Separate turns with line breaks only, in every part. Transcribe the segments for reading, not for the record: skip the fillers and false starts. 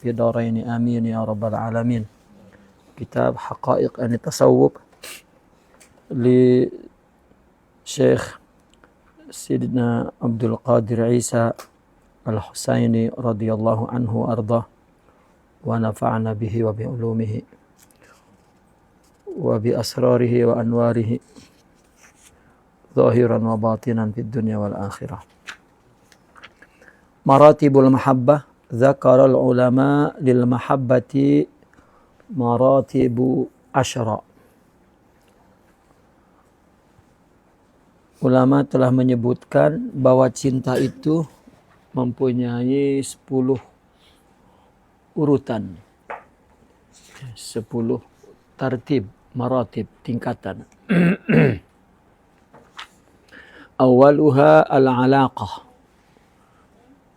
في دارين آمين يا رب العالمين. كتاب حقائق التصوف لشيخ سيدنا عبد القادر عيسى الحسيني رضي الله عنه وأرضاه ونفعنا به وبعلومه وبأسراره وأنواره ظاهرا وباطنا في الدنيا والآخرة. مراتب المحبة ذكر العلماء للمحبة مراتب 10. Ulama telah menyebutkan bahwa cinta itu mempunyai 10 urutan, 10 tartib, maratib, tingkatan. Awaluha al-alaqah.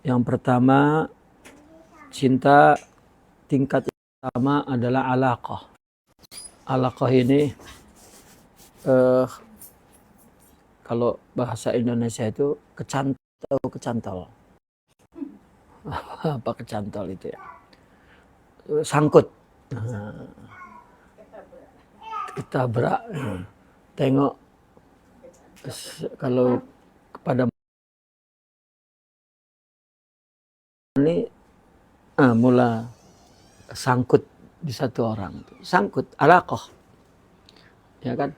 Yang pertama, cinta tingkat pertama adalah alaqah. Alaqah ini kalau bahasa Indonesia itu kecantol. Apa kecantol itu ya? Sangkut. Ketabrak. Tengok kalau kepada ini mula sangkut di satu orang. Sangkut, alaqah. Ya kan?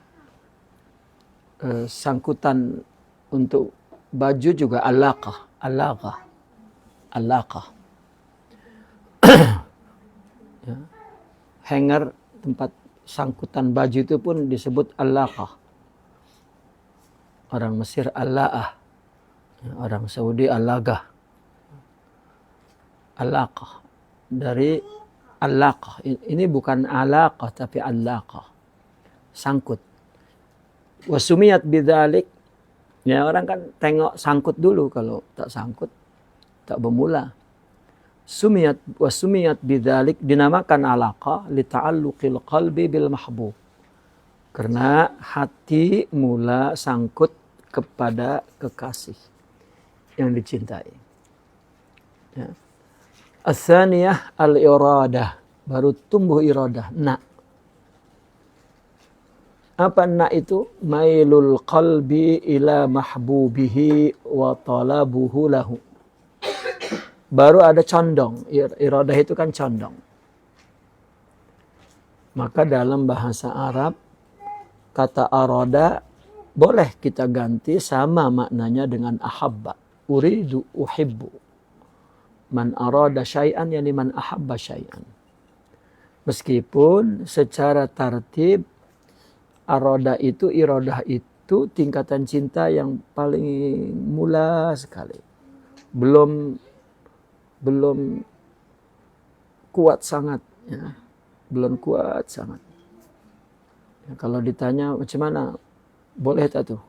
Sangkutan untuk baju juga alaqah. Ya. Hanger, tempat sangkutan baju itu pun disebut alaqah. Orang Mesir alaqah, orang Saudi alaqah. Alaqah dari alaqah. Ini bukan alaqah tapi alaqah. Sangkut. Wasumiyat bidzalik. Ya, orang kan tengok sangkut dulu, kalau tak sangkut tak bermula. Wasumiyat bidzalik, dinamakan alaqah li ta'alluqil qalbi bil mahbub. Karena hati mula sangkut kepada kekasih yang dicintai. Ya. Ats-tsaniyah al-iradah, baru tumbuh iradah, nak. Apa nak itu? Mailul qalbi ila mahbubihi wa talabuhu lahu. Baru ada condong. Iradah itu kan condong. Maka dalam bahasa Arab, kata arada boleh kita ganti sama maknanya dengan ahabba. Uridu, uhibbu. Man arada syai'an yani man ahabba syai'an. Meskipun secara tartib iradah itu tingkatan cinta yang paling mula sekali. Belum kuat sangat, ya. Belum kuat sangat. Ya, kalau ditanya macam mana, boleh tak tuh?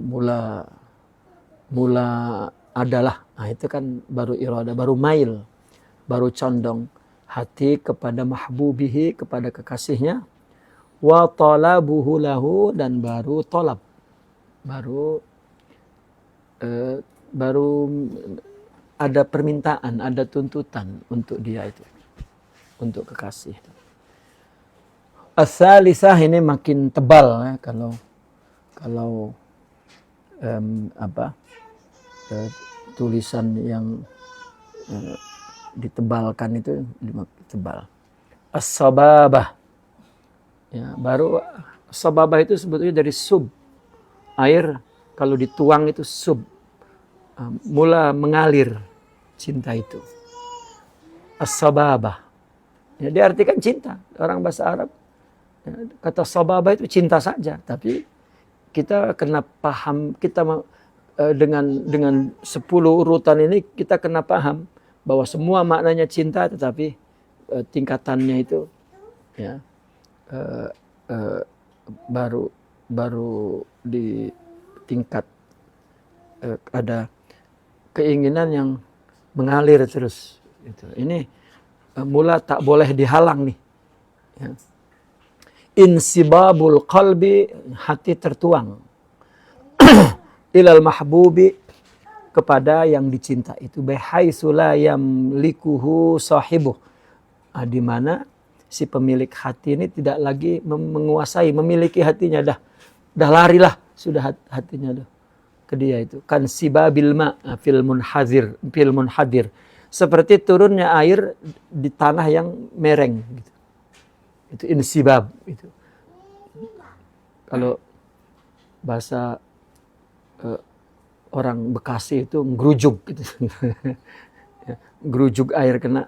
Mula adalah. Nah, itu kan baru iradah, baru mail, baru condong hati kepada mahbubihi, kepada kekasihnya. Wa talabuhu lahu, dan baru talab, baru ada permintaan, ada tuntutan untuk dia itu, untuk kekasih. Ats-tsalisah ini makin tebal ya, kalau tulisan yang ditebalkan itu tebal. As-sababah. Ya, baru sababah itu sebetulnya dari sub. Air kalau dituang itu sub. Mula mengalir cinta itu. As-sababah. Ya, diartikan cinta. Orang bahasa Arab, ya, kata sababah itu cinta saja. Tapi kita kena paham, kita dengan 10 urutan ini kita kena paham bahwa semua maknanya cinta, tetapi tingkatannya itu ya baru di tingkat ada keinginan yang mengalir terus. Ini mula tak boleh dihalang nih. Ya. Insibabul qalbi, hati tertuang. Ilal mahbubi, kepada yang dicinta itu. Bihaitsu la yamlikuhu sahibuh. Di mana si pemilik hati ini tidak lagi menguasai, memiliki hatinya, dah larilah sudah hatinya ke dia itu. Kan sibabil ma fil munhadir. Seperti turunnya air di tanah yang mereng gitu. Itu insibab itu. Kalau bahasa orang Bekasi itu ngerujug gitu. Ngerujug air kena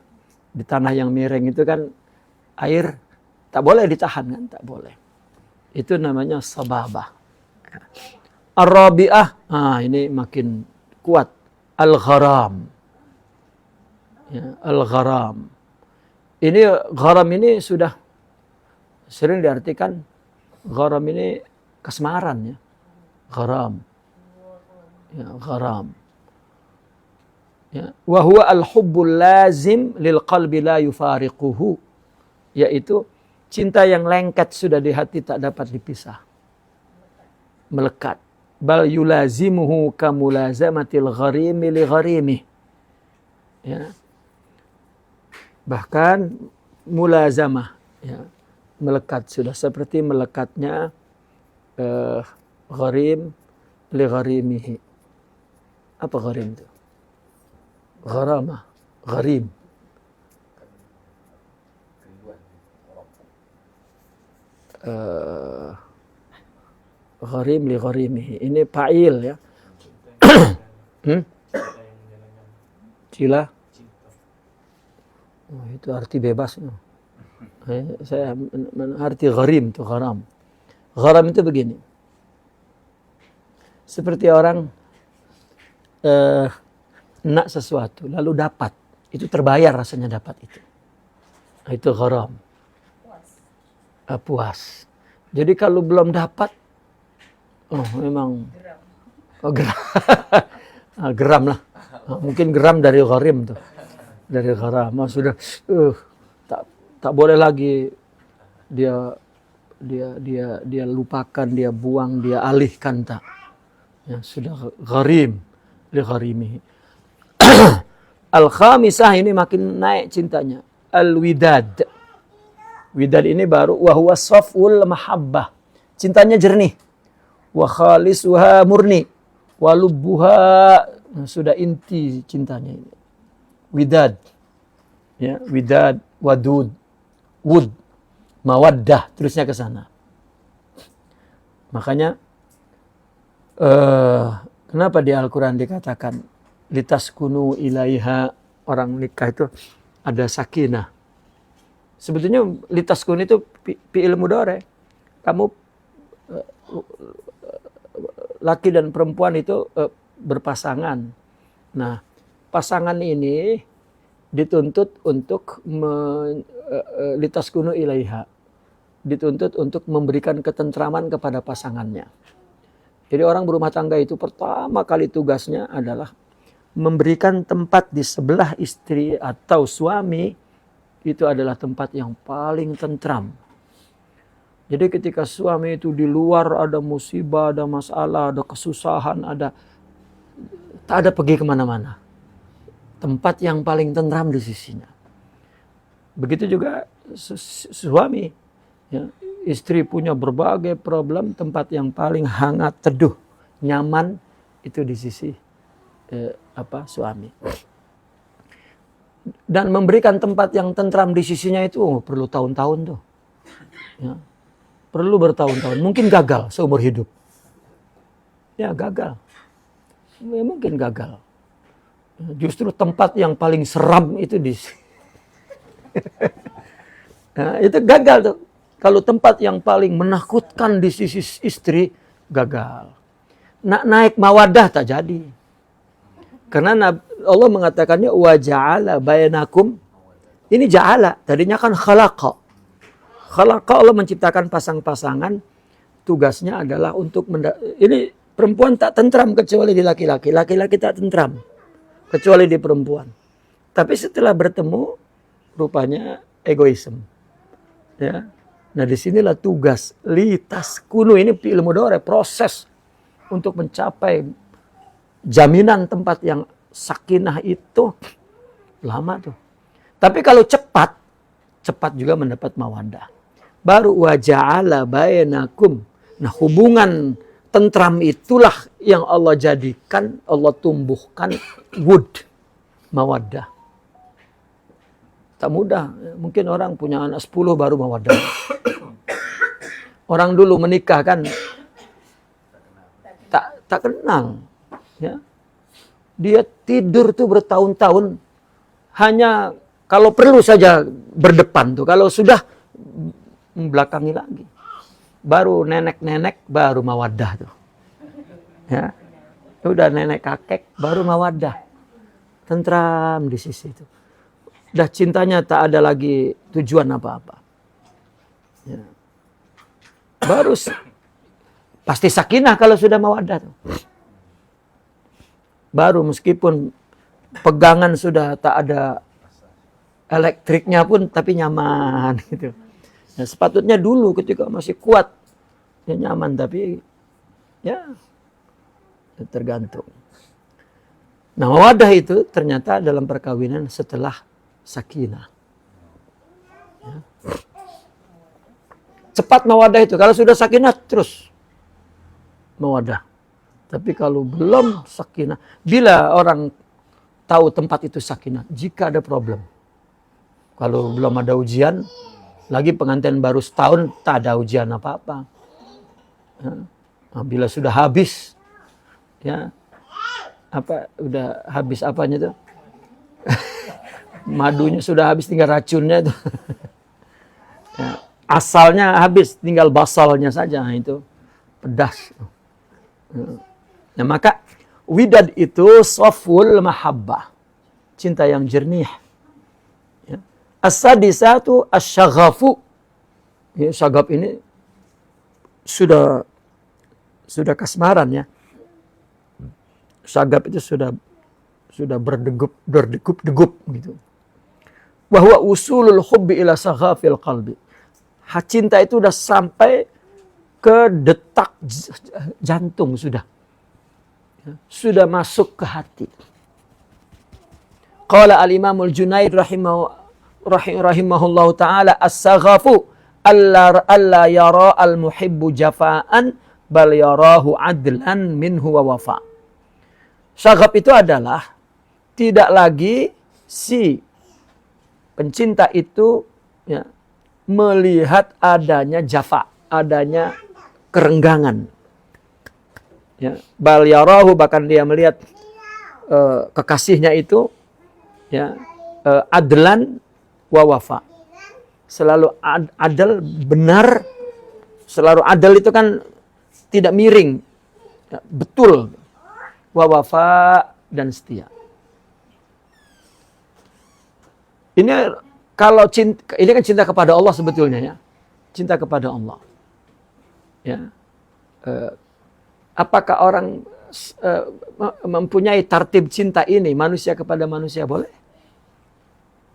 di tanah yang miring itu kan air tak boleh ditahan kan, tak boleh. Itu namanya sababah. Ar-rabi'ah, ini makin kuat. Al-gharam. Ya, al-gharam. Gharam ini sudah sering diartikan, gharam ini kasmaran ya. Gharam. Ya, gharam. Ya, wa huwa al-hubbul lazim lil qalbi la yufariquhu. Yaitu cinta yang lengket sudah di hati tak dapat dipisah. Melekat. Bal yulazimuhu kamulazamatil gharimi li gharimi. Ya. Bahkan mulazamah ya, melekat sudah seperti melekatnya gharim li gharimihi. Apa gharim itu? Gharamah, gharim. Gharim li gharimihi. Ini fa'il ya. Cila. Oh, itu arti bebas. Saya arti gharim itu gharam. Gharam itu begini. Seperti orang nak sesuatu lalu dapat, itu terbayar rasanya dapat itu. Itu gharam. Puas. Jadi kalau belum dapat, memang geram. Geram lah. Mungkin geram dari gharim tuh. Dari gharam sudah tak boleh lagi dia lupakan, dia buang, dia alihkan tak. Ya, sudah gharim li gharimihi. Al-khamisah ini makin naik cintanya. Al-widad. Widad ini baru wa huwa saful mahabbah. Cintanya jernih. Wa khalisuha murni. Wa lubbuha sudah inti cintanya ini. Widad. Ya, widad, wadud, wud, mawaddah, terusnya ke sana. Makanya kenapa di Al-Qur'an dikatakan litaskunu ilaiha, orang nikah itu ada sakinah. Sebetulnya litaskun itu fi'il mudhari. Kamu laki dan perempuan itu berpasangan. Nah, pasangan ini dituntut untuk litaskunu ilaiha. Dituntut untuk memberikan ketentraman kepada pasangannya. Jadi orang berumah tangga itu pertama kali tugasnya adalah memberikan tempat di sebelah istri atau suami, itu adalah tempat yang paling tentram. Jadi ketika suami itu di luar ada musibah, ada masalah, ada kesusahan, tak ada pergi kemana-mana. Tempat yang paling tentram di sisinya. Begitu juga suami. Ya, istri punya berbagai problem, tempat yang paling hangat, teduh, nyaman itu di sisi suami. Dan memberikan tempat yang tentram di sisinya itu perlu tahun-tahun tuh. Ya. Perlu bertahun-tahun. Mungkin gagal seumur hidup. Ya gagal. Ya, mungkin gagal. Justru tempat yang paling seram itu di nah, itu gagal tuh. Kalau tempat yang paling menakutkan di sisi istri, gagal. Naik mawadah tak jadi. Karena Allah mengatakannya wa ja'ala bainakum. Ini ja'ala, tadinya kan khalaqa. Khalaqa, Allah menciptakan pasang-pasangan, tugasnya adalah untuk ini perempuan tak tentram kecuali di laki-laki, laki-laki tak tentram kecuali di perempuan. Tapi setelah bertemu rupanya egoisme. Ya. Nah, disinilah tugas litaskunu, ini fi'il mudhari, proses untuk mencapai jaminan tempat yang sakinah itu lama tuh. Tapi kalau cepat juga mendapat mawaddah. Baru wa ja'ala bainakum. Nah, hubungan tentram itulah yang Allah jadikan, Allah tumbuhkan wud, mawaddah. Tak mudah. Mungkin orang punya anak 10 baru mawaddah. Orang dulu menikah kan tak kenal. Ya. Dia tidur tuh bertahun-tahun hanya kalau perlu saja berdepan tuh. Kalau sudah belakangi lagi. Baru nenek-nenek baru mawaddah tuh. Ya. Udah nenek kakek baru mawaddah. Tentram di sisi itu. Dah cintanya tak ada lagi tujuan apa-apa. Ya. Baru pasti sakinah kalau sudah mawaddah tuh. Baru meskipun pegangan sudah tak ada elektriknya pun tapi nyaman gitu. Nah, sepatutnya dulu ketika masih kuat ya nyaman, tapi ya tergantung. Nah, mawaddah itu ternyata dalam perkawinan setelah sakinah. Ya. Cepat mawaddah itu. Kalau sudah sakinah terus mawaddah. Tapi kalau belum sakinah, bila orang tahu tempat itu sakinah, jika ada problem. Kalau belum ada ujian, lagi pengantin baru setahun, tak ada ujian apa-apa. Ya. Nah, bila sudah habis, ya udah habis apanya tuh? Madunya sudah habis, tinggal racunnya itu. Ya, asalnya habis, tinggal basalnya saja. Nah, itu pedas. Nah, maka widad itu saful mahabbah, cinta yang jernih. Ya. As-sadisatu asy-syaghafu. Ya, syagaf ini sudah kasmaran ya. Syagaf itu sudah berdegup gitu. Bahwa usulul hubbi ila saghafil qalbi. Cinta itu udah sampai ke detak jantung sudah. Sudah masuk ke hati. Qala al-Imamul Junaid rahimahullahu ta'ala as-saghafu alla yara al-muhibbu jafa'an bal yarahu adlan minhu wa wafa. Saghaf itu adalah tidak lagi si pencinta itu ya, melihat adanya jafa, adanya kerenggangan. Ya, bal yarahu, bahkan dia melihat kekasihnya itu ya, adlan wa wafa. Selalu adil, benar. Selalu adil itu kan tidak miring. Ya, betul. Wa wafa dan setia. Ini kalau cinta, ini kan cinta kepada Allah sebetulnya ya. Cinta kepada Allah. Ya. Apakah orang mempunyai tartib cinta ini manusia kepada manusia? Boleh.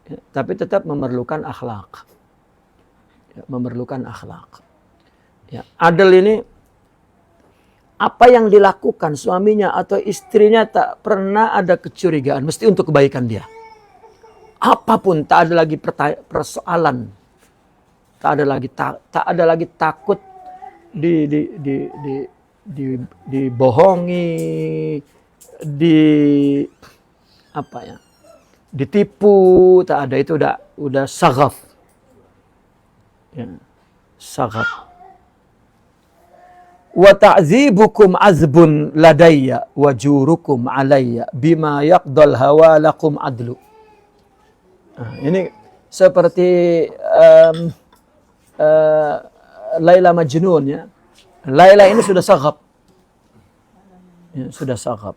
Ya, tapi tetap memerlukan akhlak. Ya, memerlukan akhlak. Ya, adil ini apa yang dilakukan suaminya atau istrinya tak pernah ada kecurigaan, mesti untuk kebaikan dia. Apapun, tak ada lagi persoalan, tak ada lagi takut dibohongi, ditipu, tak ada. Itu udah saghaf. Ya, saghaf. Wa ta'dzibukum azbun ladayya wa jurukum alayya bima yaqdal hawa lakum adlu. Nah, ini seperti Laila Majnun ya. Laila ini sudah saghaf. Ya, sudah saghaf.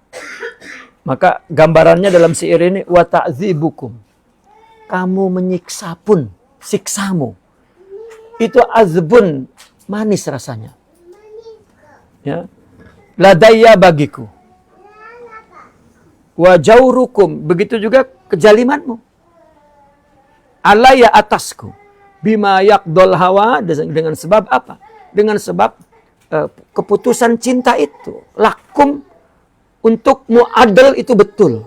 Maka gambarannya dalam syair ini wa ta'dzibukum. Kamu menyiksa pun siksamu. Itu azbun, manis rasanya. Ya. Ladayya bagiku. Wa jaurukum, begitu juga kejalimanmu. Alayya atasku. Bima yaqdol hawa, dengan sebab apa? Dengan sebab keputusan cinta itu. Lakum untukmu adil itu betul.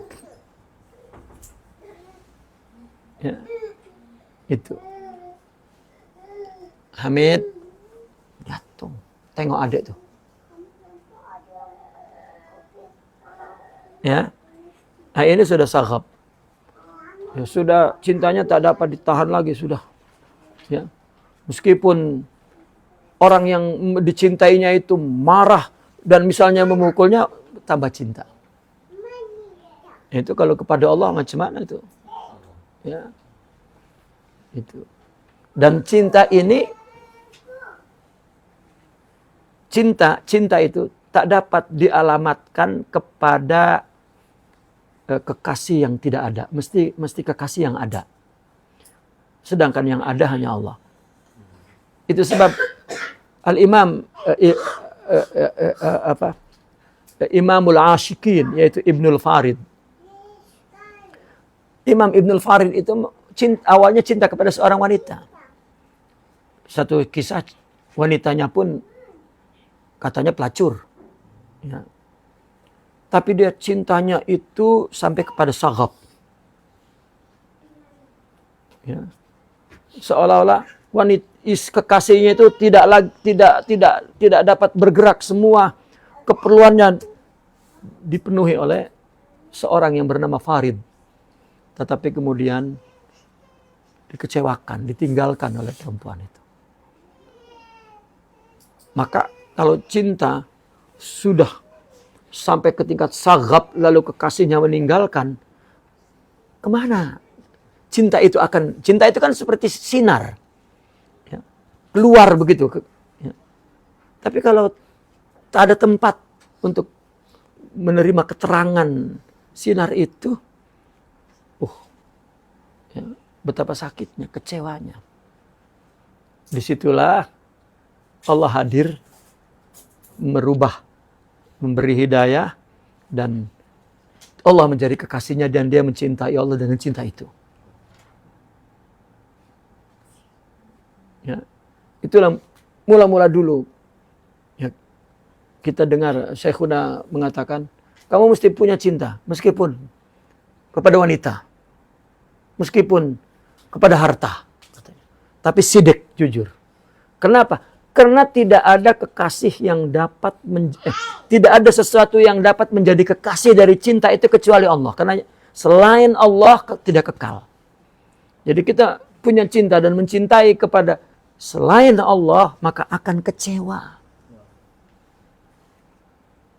Ya, itu. Hamid jatuh. Tengok adik tuh. Ya. Nah, ini sudah saghab. Ya, sudah cintanya tak dapat ditahan lagi sudah. Ya. Meskipun orang yang dicintainya itu marah dan misalnya memukulnya, tambah cinta. Itu kalau kepada Allah macam mana itu? Ya. Itu. Dan cinta ini, cinta itu tak dapat dialamatkan kepada kekasih yang tidak ada. Mesti kekasih yang ada. Sedangkan yang ada hanya Allah. Itu sebab Al-Imam Imamul Ashikin, yaitu Ibnul Farid. Imam Ibnul Farid itu awalnya cinta kepada seorang wanita. Satu kisah, wanitanya pun katanya pelacur. Ya. Tapi dia cintanya itu sampai kepada saghab. Ya. Seolah-olah wanita kekasihnya itu tidak dapat bergerak, semua keperluannya dipenuhi oleh seorang yang bernama Farid. Tetapi kemudian dikecewakan, ditinggalkan oleh perempuan itu. Maka kalau cinta sudah sampai ke tingkat saghab lalu kekasihnya meninggalkan, kemana? Cinta itu kan seperti sinar. Ya, keluar begitu. Ya. Tapi kalau tak ada tempat untuk menerima keterangan sinar itu, ya, betapa sakitnya, kecewanya. Disitulah Allah hadir, merubah, memberi hidayah, dan Allah menjadi kekasihnya dan dia mencintai Allah dengan cinta itu. Ya, itulah mula-mula dulu. Ya, kita dengar Syekhuna mengatakan, kamu mesti punya cinta, meskipun kepada wanita, meskipun kepada harta, tapi sidik, jujur. Kenapa? Karena tidak ada kekasih yang dapat tidak ada sesuatu yang dapat menjadi kekasih dari cinta itu kecuali Allah. Karena selain Allah tidak kekal. Jadi kita punya cinta dan mencintai kepada selain Allah, maka akan kecewa.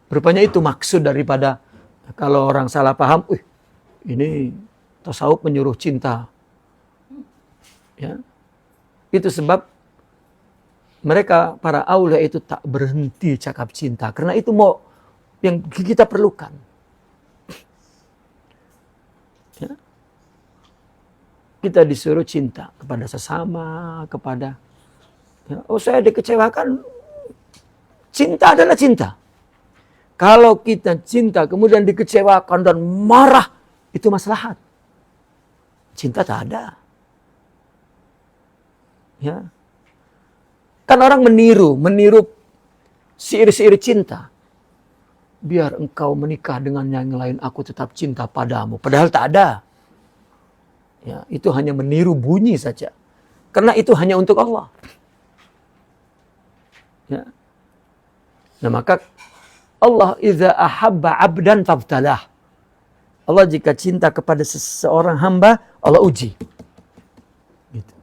Rupanya itu maksud daripada kalau orang salah paham, ini tasawuf menyuruh cinta. Ya. Itu sebab mereka, para aulia itu tak berhenti cakap cinta. Karena itu mau yang kita perlukan. Ya. Kita disuruh cinta kepada sesama, kepada... Ya, saya dikecewakan. Cinta adalah cinta. Kalau kita cinta kemudian dikecewakan dan marah, itu maslahat. Cinta tak ada. Ya. Kan orang meniru syair-syair cinta. Biar engkau menikah dengan yang lain, aku tetap cinta padamu. Padahal tak ada. Ya, itu hanya meniru bunyi saja. Karena itu hanya untuk Allah. Ya. Nah, maka Allah iza ahabba abdan fabtalah. Allah jika cinta kepada seseorang hamba, Allah uji. Gitu.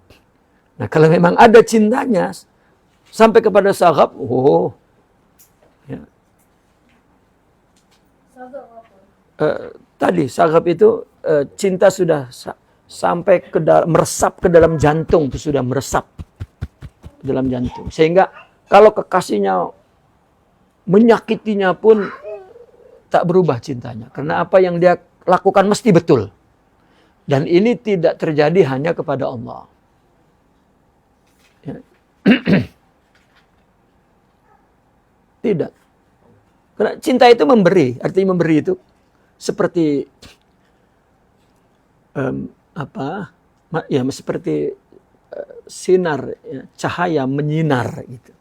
Nah, kalau memang ada cintanya sampai kepada saghab, ya. Tadi saghab itu cinta sudah sampai meresap ke dalam jantung, itu sudah meresap ke dalam jantung. Sehingga kalau kekasihnya menyakitinya pun tak berubah cintanya. Karena apa yang dia lakukan mesti betul. Dan ini tidak terjadi hanya kepada Allah. Ya. Tidak. Karena cinta itu memberi. Artinya memberi itu seperti seperti sinar, ya, cahaya menyinar gitu.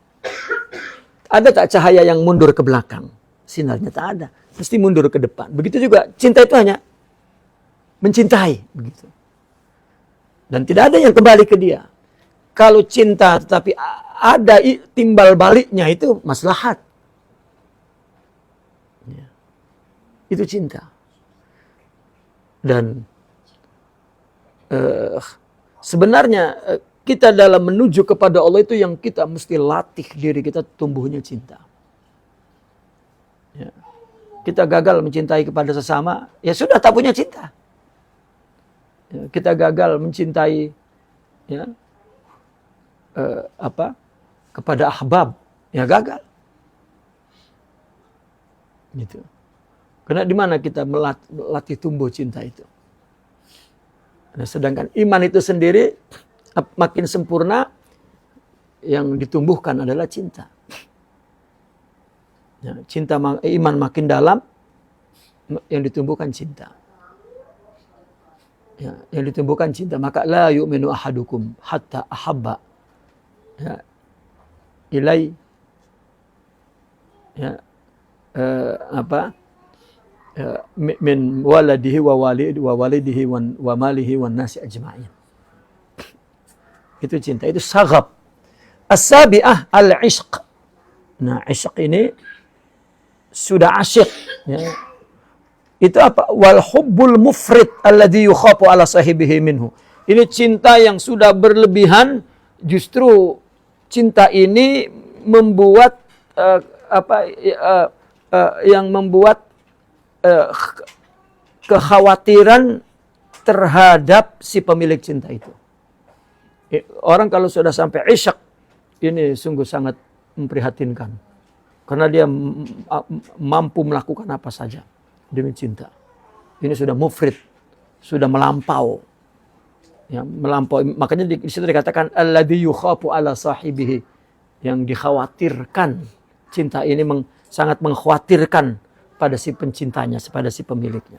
Ada tak cahaya yang mundur ke belakang? sinarnya tak ada. Mesti mundur ke depan. Begitu juga cinta itu hanya mencintai. Begitu. Dan tidak ada yang kembali ke dia. Kalau cinta tetapi ada timbal baliknya itu maslahat. Ya. Itu cinta. Dan sebenarnya kita dalam menuju kepada Allah itu yang kita mesti latih diri kita tumbuhnya cinta. Ya. Kita gagal mencintai kepada sesama, ya sudah tak punya cinta. Ya, kita gagal mencintai ya, kepada ahbab, ya gagal. Gitu. Karena di mana kita melatih tumbuh cinta itu. Nah, sedangkan iman itu sendiri makin sempurna, yang ditumbuhkan adalah cinta. Ya, iman makin dalam, yang ditumbuhkan cinta. Ya, yang ditumbuhkan cinta. Maka la yu'minu ahadukum hatta ahabba ya, ilai ya, min waladihi wa walidihi wa malihi wa nasi ajma'in. Itu cinta, itu saghab. As-sabi'ah al-ishq. Nah, ishq ini sudah asyik. Ya. Itu apa? Wal hubbul mufrid alladhi yukhafu ala sahibihi minhu. Ini cinta yang sudah berlebihan, justru cinta ini membuat yang membuat kekhawatiran terhadap si pemilik cinta itu. Orang kalau sudah sampai isyak, ini sungguh sangat memprihatinkan. Karena dia mampu melakukan apa saja demi cinta. Ini sudah mufrid, sudah melampau. Ya, melampau. Makanya di situ dikatakan alladzi yukhafu ala sahibihi, yang dikhawatirkan. Cinta ini sangat mengkhawatirkan pada si pencintanya, pada si pemiliknya.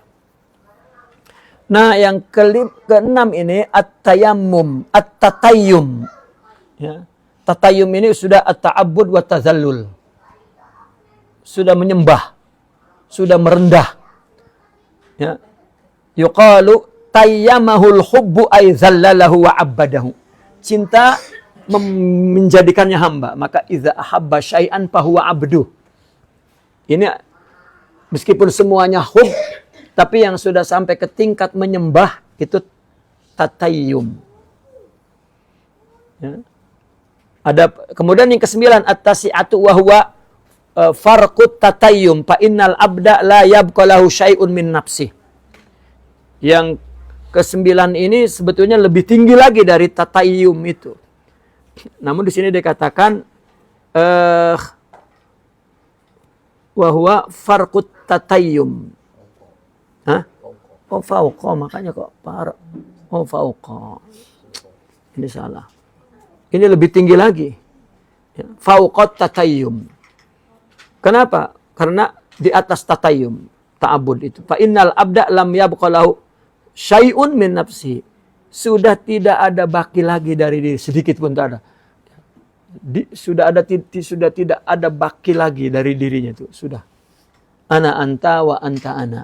Nah, yang keenam ini at-tayammum, at-tatayyum. Ya. Tatayyum ini sudah at-ta'abbud wa tazallul. Sudah menyembah, sudah merendah. Ya. Yuqalu tayyamahul hubbu ay zallalahu wa abbadahu. Cinta menjadikannya hamba. Maka idza ahabba syai'an fahuwa abduh. Ini meskipun semuanya hub, tapi yang sudah sampai ke tingkat menyembah itu tatayyum. Ya. Kemudian yang ke-9 at-tasi'atu wa huwa farqut tatayyum fa innal abda la yabqa lahu syai'un min nafsi. Yang ke-9 ini sebetulnya lebih tinggi lagi dari tatayyum itu. Namun di sini dikatakan wa huwa farqut tatayyum. Hah? Oh fauqa, makanya kok oh fauqa. Ini salah. Ini lebih tinggi lagi. Fauqat tatayyum. Kenapa? Karena di atas tatayyum, ta'abbud itu. Fa innal abda lam yabqa lahu syai'un min nafsi. Sudah tidak ada baki lagi dari diri, sedikit pun tak ada. Sudah tidak ada baki lagi dari dirinya itu, sudah. Ana anta wa anta ana.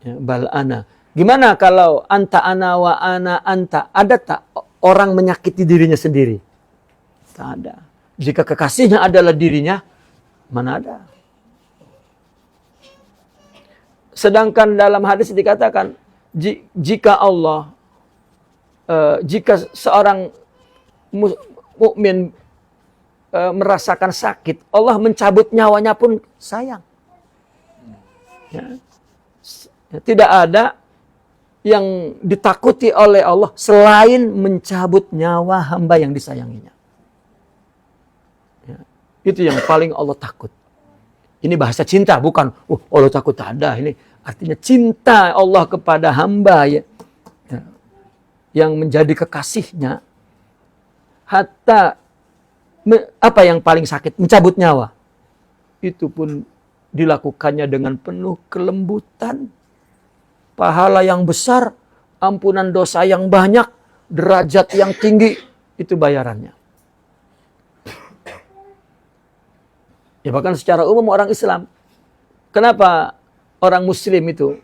Ya, bal ana. Gimana kalau anta ana wa ana anta? Ada tak orang menyakiti dirinya sendiri? Tak ada. Jika kekasihnya adalah dirinya, mana ada? Sedangkan dalam hadis dikatakan, jika seorang mukmin merasakan sakit, Allah mencabut nyawanya pun sayang. Ya. Tidak ada yang ditakuti oleh Allah selain mencabut nyawa hamba yang disayanginya. Ya. Itu yang paling Allah takut. Ini bahasa cinta, bukan Allah takut, ada. Ini artinya cinta Allah kepada hamba ya, yang menjadi kekasihnya. Hatta apa yang paling sakit? Mencabut nyawa. Itu pun dilakukannya dengan penuh kelembutan. Pahala yang besar, ampunan dosa yang banyak, derajat yang tinggi, itu bayarannya. Ya bahkan secara umum orang Islam, Kenapa orang muslim itu,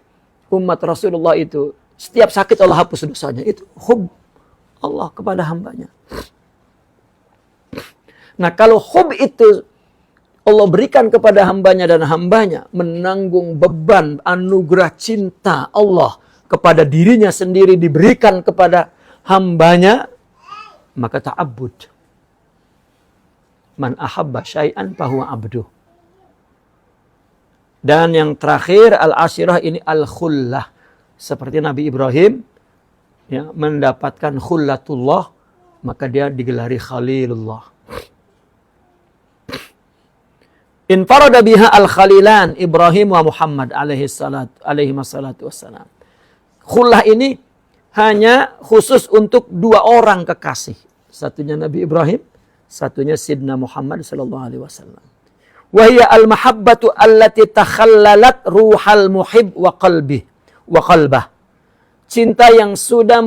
umat Rasulullah itu, setiap sakit Allah hapus dosanya? Itu hub Allah kepada hambanya. Nah, kalau hub itu Allah berikan kepada hambanya dan hambanya menanggung beban anugerah cinta Allah kepada dirinya sendiri diberikan kepada hambanya, maka ta'abbud. Man ahabba syai'an fahuwa abduh. Dan yang terakhir al-ashirah ini al-khullah. Seperti Nabi Ibrahim ya, mendapatkan khullatullah, maka dia digelari Khalilullah. Infarada biha al-khalilan Ibrahim wa Muhammad alaihi salatu wassalam. Khullah ini hanya khusus untuk dua orang kekasih. Satunya Nabi Ibrahim, satunya Sidna Muhammad sallallahu alaihi wasallam. Wa hiya al-mahabbatu allati takhallalat ruhal muhib wa qalbah. Cinta yang sudah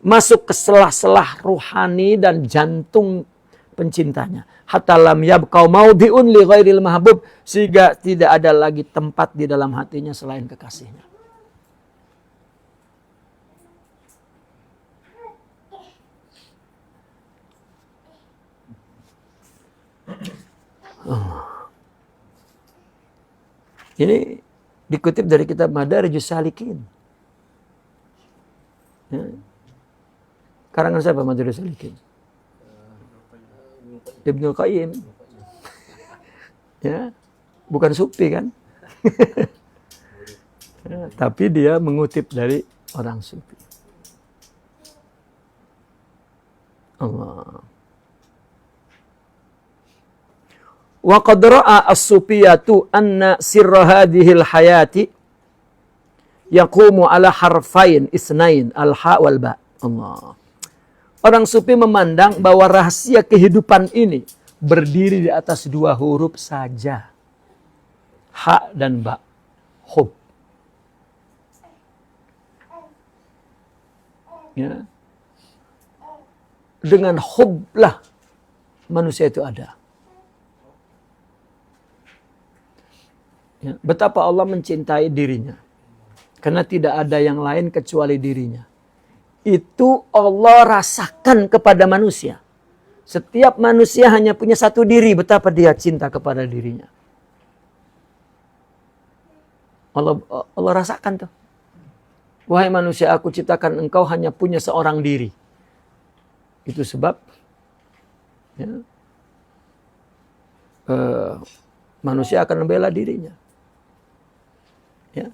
masuk ke selah-selah ruhani dan jantung pencintanya. Hatta lam yabqa maudhi'un li ghairil mahbub, sehingga tidak ada lagi tempat di dalam hatinya selain kekasihnya. Ini dikutip dari kitab Madarijus Salikin. Ya. Karangan siapa Madarijus Salikin? Ibnu Qayyim. Ya, bukan Sufi kan? Ya, tapi dia mengutip dari orang Sufi. Allah. Wa qad ra'a as-sufiyatu anna sirra hadhil hayati yaqumu ala harfain isnain al-ha wal ba. Allah. Orang sufi memandang bahwa rahasia kehidupan ini berdiri di atas dua huruf saja. Ha dan ba. Hub. Ya. Dengan hublah manusia itu ada. Ya. Betapa Allah mencintai dirinya. Karena tidak ada yang lain kecuali dirinya. Itu Allah rasakan kepada manusia. Setiap manusia hanya punya satu diri, betapa dia cinta kepada dirinya. Allah rasakan tuh. Wahai manusia, aku ciptakan engkau hanya punya seorang diri. Itu sebab ya, manusia akan membela dirinya. Ya.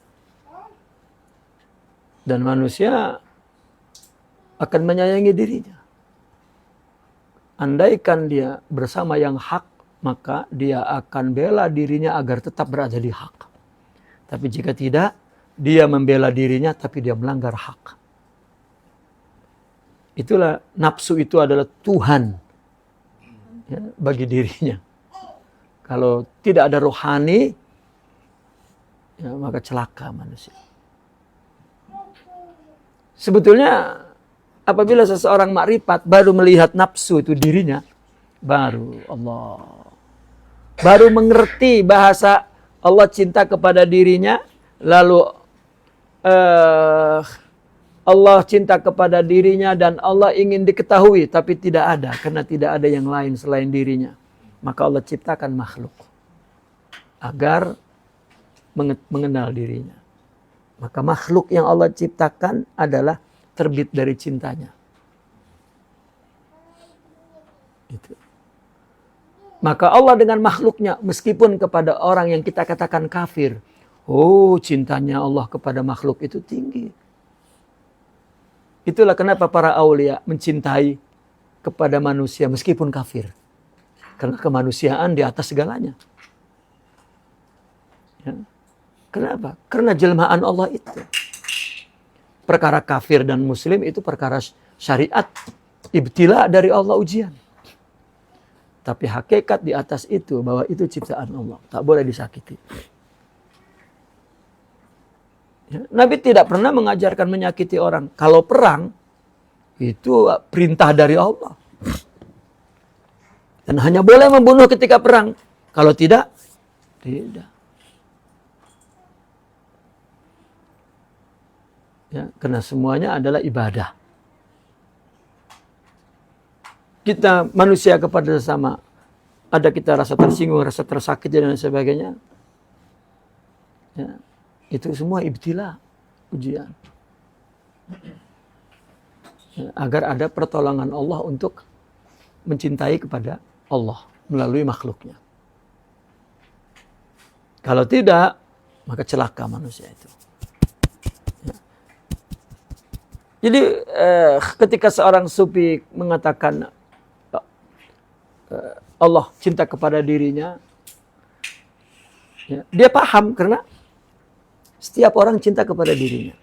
Dan manusia akan menyayangi dirinya. Andaikan dia bersama yang hak, maka dia akan bela dirinya agar tetap berada di hak. Tapi jika tidak, dia membela dirinya tapi dia melanggar hak. Itulah nafsu, itu adalah Tuhan ya, bagi dirinya. Kalau tidak ada rohani, ya, maka celaka manusia. Sebetulnya apabila seseorang makrifat baru melihat nafsu itu dirinya, baru mengerti bahasa Allah cinta kepada dirinya, lalu Allah cinta kepada dirinya dan Allah ingin diketahui tapi tidak ada, karena tidak ada yang lain selain dirinya. Maka Allah ciptakan makhluk agar mengenal dirinya. Maka makhluk yang Allah ciptakan adalah terbit dari cintanya. Itu. Maka Allah dengan makhluknya, meskipun kepada orang yang kita katakan kafir, cintanya Allah kepada makhluk itu tinggi. Itulah kenapa para aulia mencintai kepada manusia meskipun kafir. Karena kemanusiaan di atas segalanya. Ya. Kenapa? Karena jelmaan Allah itu. Perkara kafir dan muslim itu perkara syariat. Ibtila dari Allah, ujian. Tapi hakikat di atas itu, bahwa itu ciptaan Allah. Tak boleh disakiti. Ya, Nabi tidak pernah mengajarkan menyakiti orang. Kalau perang, itu perintah dari Allah. Dan hanya boleh membunuh ketika perang. Kalau tidak, tidak. Ya, karena semuanya adalah ibadah. Kita manusia kepada sesama, ada kita rasa tersinggung, rasa tersakiti dan sebagainya. Ya, itu semua ibtila, ujian. Ya, agar ada pertolongan Allah untuk mencintai kepada Allah melalui makhluknya. Kalau tidak, maka celaka manusia itu. Ya. Jadi ketika seorang sufi mengatakan Allah cinta kepada dirinya, ya, dia paham karena setiap orang cinta kepada dirinya.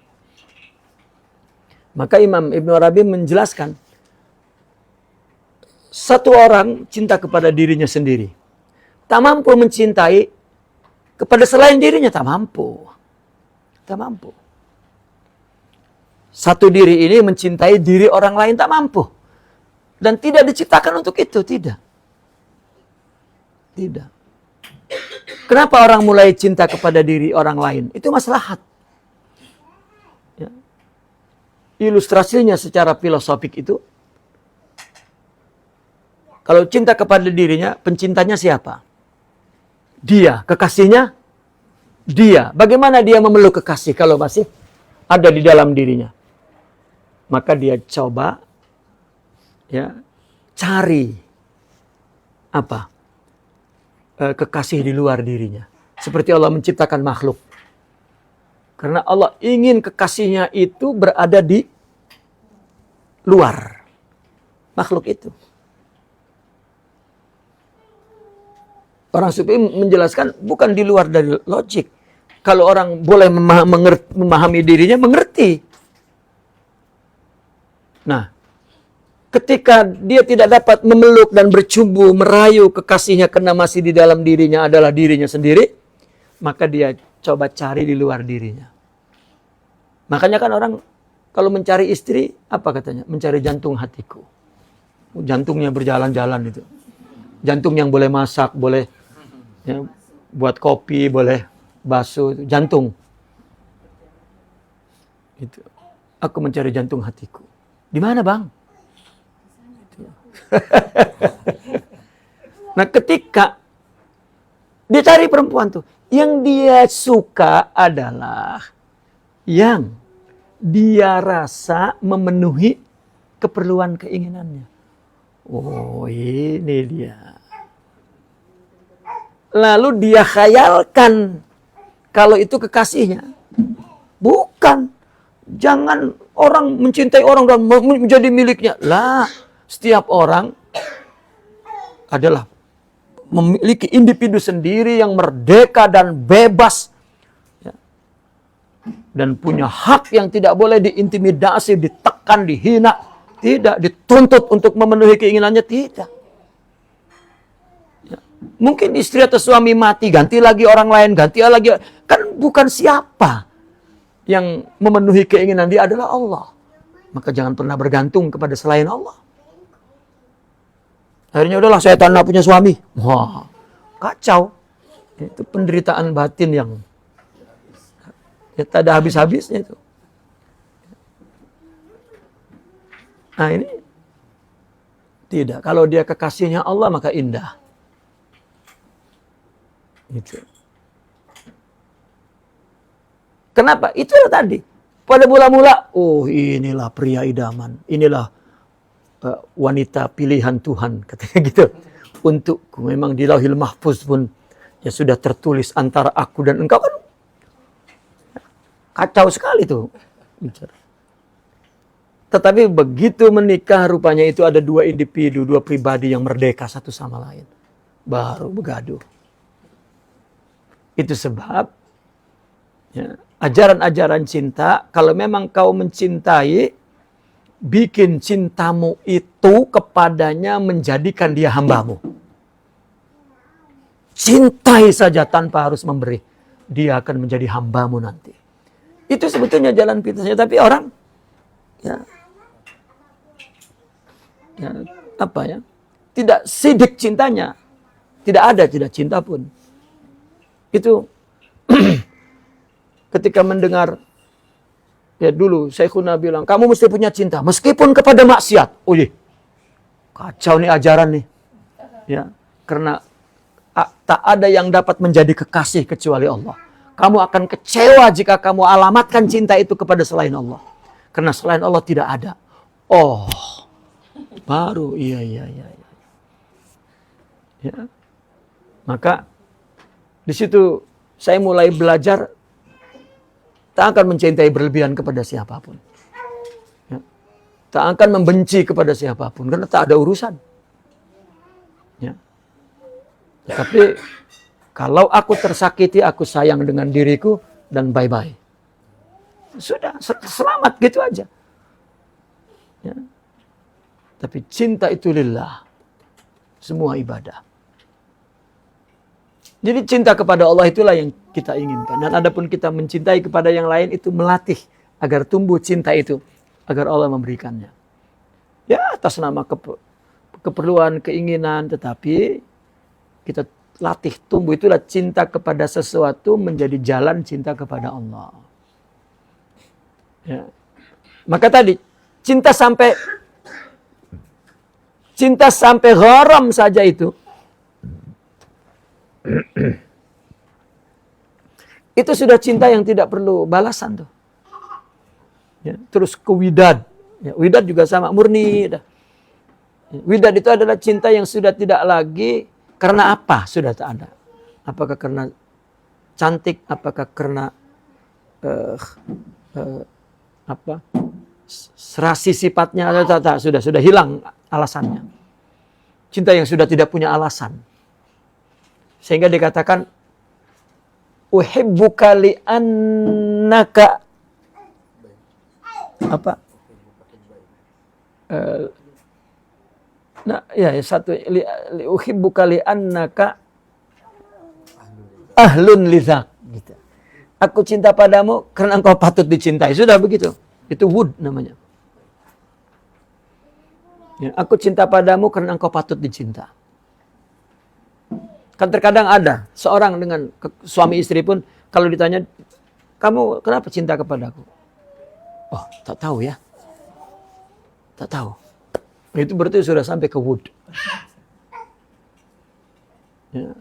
Maka Imam Ibn Arabi menjelaskan, satu orang cinta kepada dirinya sendiri, tak mampu mencintai kepada selain dirinya, tak mampu. Tak mampu. Satu diri ini mencintai diri orang lain tak mampu. Dan tidak diciptakan untuk itu, tidak. Tidak. Kenapa orang mulai cinta kepada diri orang lain? Itu maslahat. Ya. Ilustrasinya secara filosofik itu, kalau cinta kepada dirinya, pencintanya siapa? Dia. Kekasihnya? Dia. Bagaimana dia memeluk kekasih kalau masih ada di dalam dirinya? Maka dia coba ya cari apa? Kekasih di luar dirinya. Seperti Allah menciptakan makhluk. Karena Allah ingin kekasihnya itu berada di luar makhluk itu. Orang sufi menjelaskan bukan di luar dari logik. Kalau orang boleh memahami dirinya, mengerti. Nah, ketika dia tidak dapat memeluk dan bercumbu, merayu kekasihnya karena masih di dalam dirinya adalah dirinya sendiri, maka dia coba cari di luar dirinya. Makanya kan orang kalau mencari istri, apa katanya? Mencari jantung hatiku. Jantungnya berjalan-jalan itu. Jantung yang boleh masak, boleh ya, buat kopi, boleh basuh, itu jantung. Itu. Aku mencari jantung hatiku. Di mana, Bang? Nah, ketika dia cari perempuan tuh, yang dia suka adalah yang dia rasa memenuhi keperluan keinginannya. Oh, ini dia. Lalu dia khayalkan kalau itu kekasihnya. Bukan. Jangan orang mencintai orang dan menjadi miliknya. Lah, setiap orang adalah memiliki individu sendiri yang merdeka dan bebas. Ya. Dan punya hak yang tidak boleh diintimidasi, ditekan, dihina. Tidak, dituntut untuk memenuhi keinginannya. Tidak. Ya. Mungkin istri atau suami mati, ganti lagi orang lain, ganti lagi. Kan bukan siapa yang memenuhi keinginan dia adalah Allah. Maka jangan pernah bergantung kepada selain Allah. Akhirnya udahlah saya tanah punya suami. Wah, kacau. Itu penderitaan batin yang ya, tak ada habis-habisnya itu. Nah ini tidak. Kalau dia kekasihnya Allah maka indah. Itu. Kenapa? Itulah tadi. Pada mula-mula, oh inilah pria idaman. Inilah wanita pilihan Tuhan. Katanya gitu. Untukku. Memang di Lauhil Mahfuz pun ya sudah tertulis antara aku dan engkau kan. Kacau sekali tuh. Tetapi begitu menikah rupanya itu ada dua individu, dua pribadi yang merdeka satu sama lain. Baru begaduh. Itu sebab ya, ajaran-ajaran cinta, kalau memang kau mencintai, bikin cintamu itu kepadanya menjadikan dia hambamu. Cintai saja tanpa harus memberi. Dia akan menjadi hambamu nanti. Itu sebetulnya jalan pintasnya. Tapi orang, ya, apa ya, tidak sidik cintanya, tidak cinta pun. Itu ketika mendengar, ya dulu Syekhuna bilang, kamu mesti punya cinta meskipun kepada maksiat. Oh iya, kacau nih ajaran nih. Ya, karena tak ada yang dapat menjadi kekasih kecuali Allah. Kamu akan kecewa jika kamu alamatkan cinta itu kepada selain Allah. Karena selain Allah tidak ada. Oh, baru iya. Ya. Maka di situ saya mulai belajar tak akan mencintai berlebihan kepada siapapun. Ya. Tak akan membenci kepada siapapun karena tak ada urusan. Ya. Tapi kalau aku tersakiti, aku sayang dengan diriku dan bye-bye. Sudah, selamat gitu aja. Ya. Tapi cinta itu lillah. Semua ibadah. Jadi cinta kepada Allah itulah yang kita inginkan. Dan adapun kita mencintai kepada yang lain itu melatih agar tumbuh cinta itu. Agar Allah memberikannya. Ya atas nama keperluan, keinginan. Tetapi kita latih tumbuh, itulah cinta kepada sesuatu menjadi jalan cinta kepada Allah. Ya. Maka tadi cinta sampai gharam saja itu sudah cinta yang tidak perlu balasan tuh. Ya. Terus ke widad, ya, widad juga sama murni. Ya. Widad itu adalah cinta yang sudah tidak lagi karena apa? Sudah tak ada. Apakah karena cantik? Apakah karena serasi sifatnya? Sudah hilang alasannya. Cinta yang sudah tidak punya alasan. Sehingga dikatakan uhibbuka li'annaka satu uhibbuka li'annaka ahlun lidzak gitu. Aku cinta padamu karena engkau patut dicintai. Sudah begitu. Itu wud namanya. Ya, aku cinta padamu karena engkau patut dicinta. Kan terkadang ada seorang dengan suami istri pun kalau ditanya, kamu kenapa cinta kepadaku? Oh, tak tahu ya. Tak tahu. Itu berarti sudah sampai ke wud. Ya.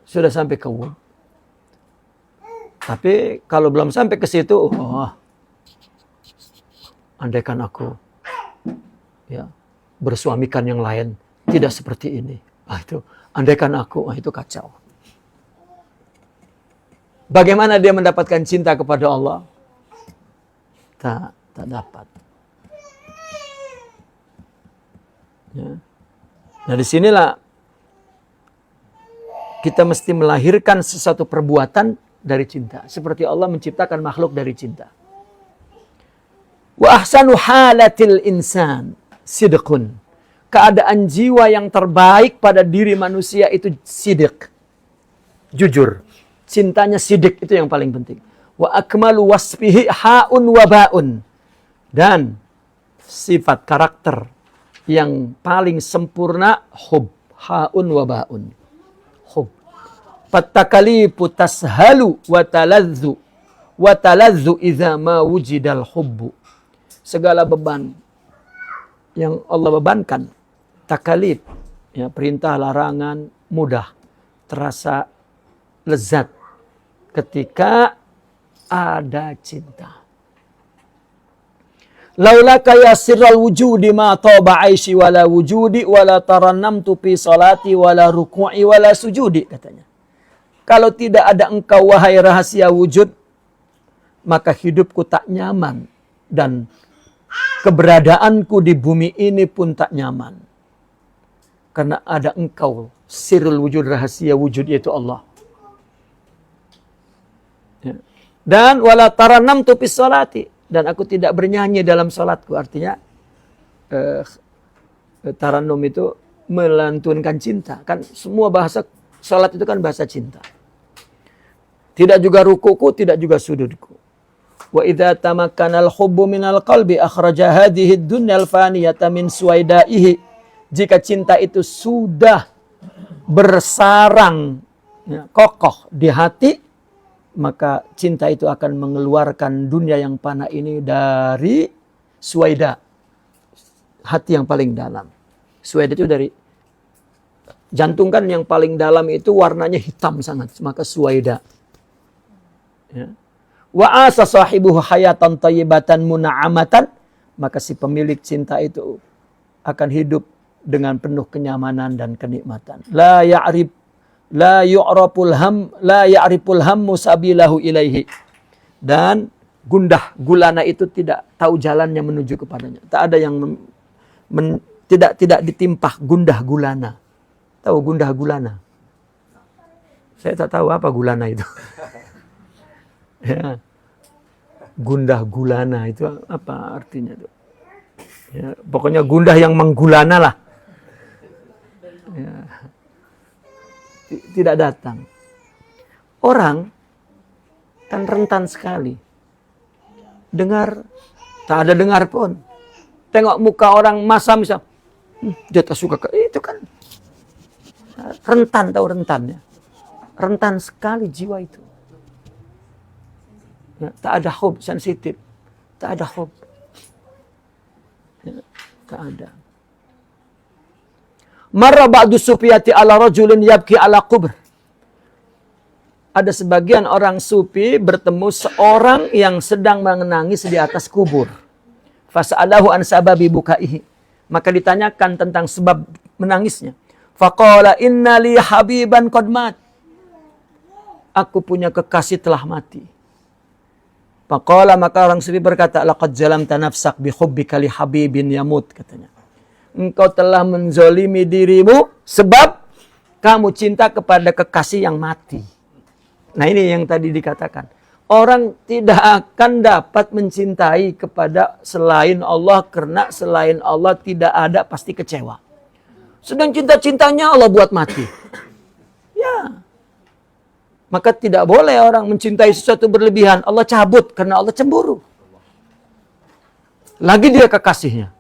Sudah sampai ke wud. Tapi kalau belum sampai ke situ, andaikan aku bersuamikan yang lain tidak seperti ini. Itu andaikan aku, itu kacau. Bagaimana dia mendapatkan cinta kepada Allah? Tak dapat. Ya. Nah disinilah kita mesti melahirkan sesuatu perbuatan dari cinta. Seperti Allah menciptakan makhluk dari cinta. Wa ahsanu halatil insan sidqun. Keadaan jiwa yang terbaik pada diri manusia itu sidq. Jujur. Cintanya sidq itu yang paling penting. Wa akmalu wasfihi ha'un wa ba'un. Dan sifat karakter yang paling sempurna hub. Ha'un wa ba'un. Hub. Fattakalifu tashalu wa taladzu. Wa taladzu idza ma wujidal hubbu. Segala beban yang Allah bebankan. Takalif. Ya, perintah, larangan, mudah. Terasa lezat. Ketika ada cinta. Laulaka yasirral wujudi ma taba aishi wala wujudi wala tarannamtu fi salati wala ruku'i wala sujudi katanya. Kalau tidak ada engkau wahai rahasia wujud, maka hidupku tak nyaman dan keberadaanku di bumi ini pun tak nyaman. Karena ada engkau, sirrul wujud, rahasia wujud yaitu Allah. Ya. Dan wala tarannamtu fi salati, dan aku tidak bernyanyi dalam salatku. Artinya tarannum itu melantunkan cinta. Kan semua bahasa salat itu kan bahasa cinta. Tidak juga rukuku, tidak juga sujudku. Wa idza tamakkana al-hubbu minal qalbi akhraja hadhihi ad-dunya al-faniyata min suwaidaihi. Jika cinta itu sudah bersarang kokoh di hati, maka cinta itu akan mengeluarkan dunia yang fana ini dari suwaida, hati yang paling dalam. Suwaida itu dari jantung kan, yang paling dalam itu warnanya hitam sangat, maka suwaida. Ya. Wa asa sahibuhu hayatan thayyibatan muna'amatan, maka si pemilik cinta itu akan hidup dengan penuh kenyamanan dan kenikmatan. La ya'riful hammu sabilahu ilaihi. Dan gundah gulana itu tidak tahu jalannya menuju kepadanya. Tak ada yang tidak ditimpah gundah gulana. Tahu gundah gulana? Saya tak tahu apa gulana itu. Ya. Gundah gulana itu apa artinya itu? Ya, pokoknya gundah yang menggulana lah. Ya. Tidak datang. Orang kan rentan sekali. Dengar, tak ada dengar pun. Tengok muka orang masa misal, dia tak suka itu kan. Rentan, tahu rentannya. Rentan sekali jiwa itu. Ya, tak ada hub, sensitif. Tak ada hub. Ya, tak ada. Marra ba'du sufiyati ala rajulin yabki ala kubr. Ada sebagian orang sufi bertemu seorang yang sedang menangis di atas kubur. Fas'alahu an sababi bukaihi. Maka ditanyakan tentang sebab menangisnya. Faqala inna li habiban qad mat. Aku punya kekasih telah mati. Faqala, maka orang sufi berkata, laqad zalamta nafsak bi hubbika li habibin yamut, katanya. Engkau telah menzolimi dirimu sebab kamu cinta kepada kekasih yang mati. Nah, ini yang tadi dikatakan. Orang tidak akan dapat mencintai kepada selain Allah karena selain Allah tidak ada, pasti kecewa. Sedang cinta-cintanya Allah buat mati. Ya. Maka tidak boleh orang mencintai sesuatu berlebihan. Allah cabut karena Allah cemburu. Lagi dia kekasihnya.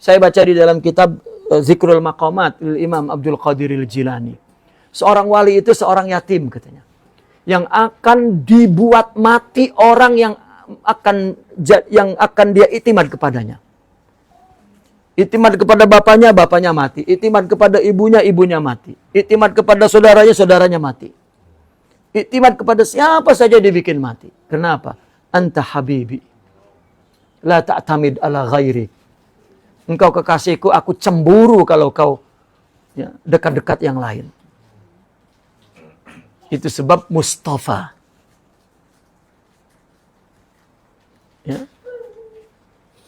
Saya baca di dalam kitab Zikrul Maqamat Imam Abdul Qadir Al-Jilani. Seorang wali itu seorang yatim katanya. Yang akan dibuat mati orang yang akan dia iktimad kepadanya. Iktimad kepada bapaknya, bapaknya mati. Iktimad kepada ibunya, ibunya mati. Iktimad kepada saudaranya, saudaranya mati. Iktimad kepada siapa saja dibikin mati. Kenapa? Anta habibi. La ta'tamid ala ghairi. Engkau kekasihku, aku cemburu kalau kau dekat-dekat yang lain. Itu sebab Mustafa. Ya.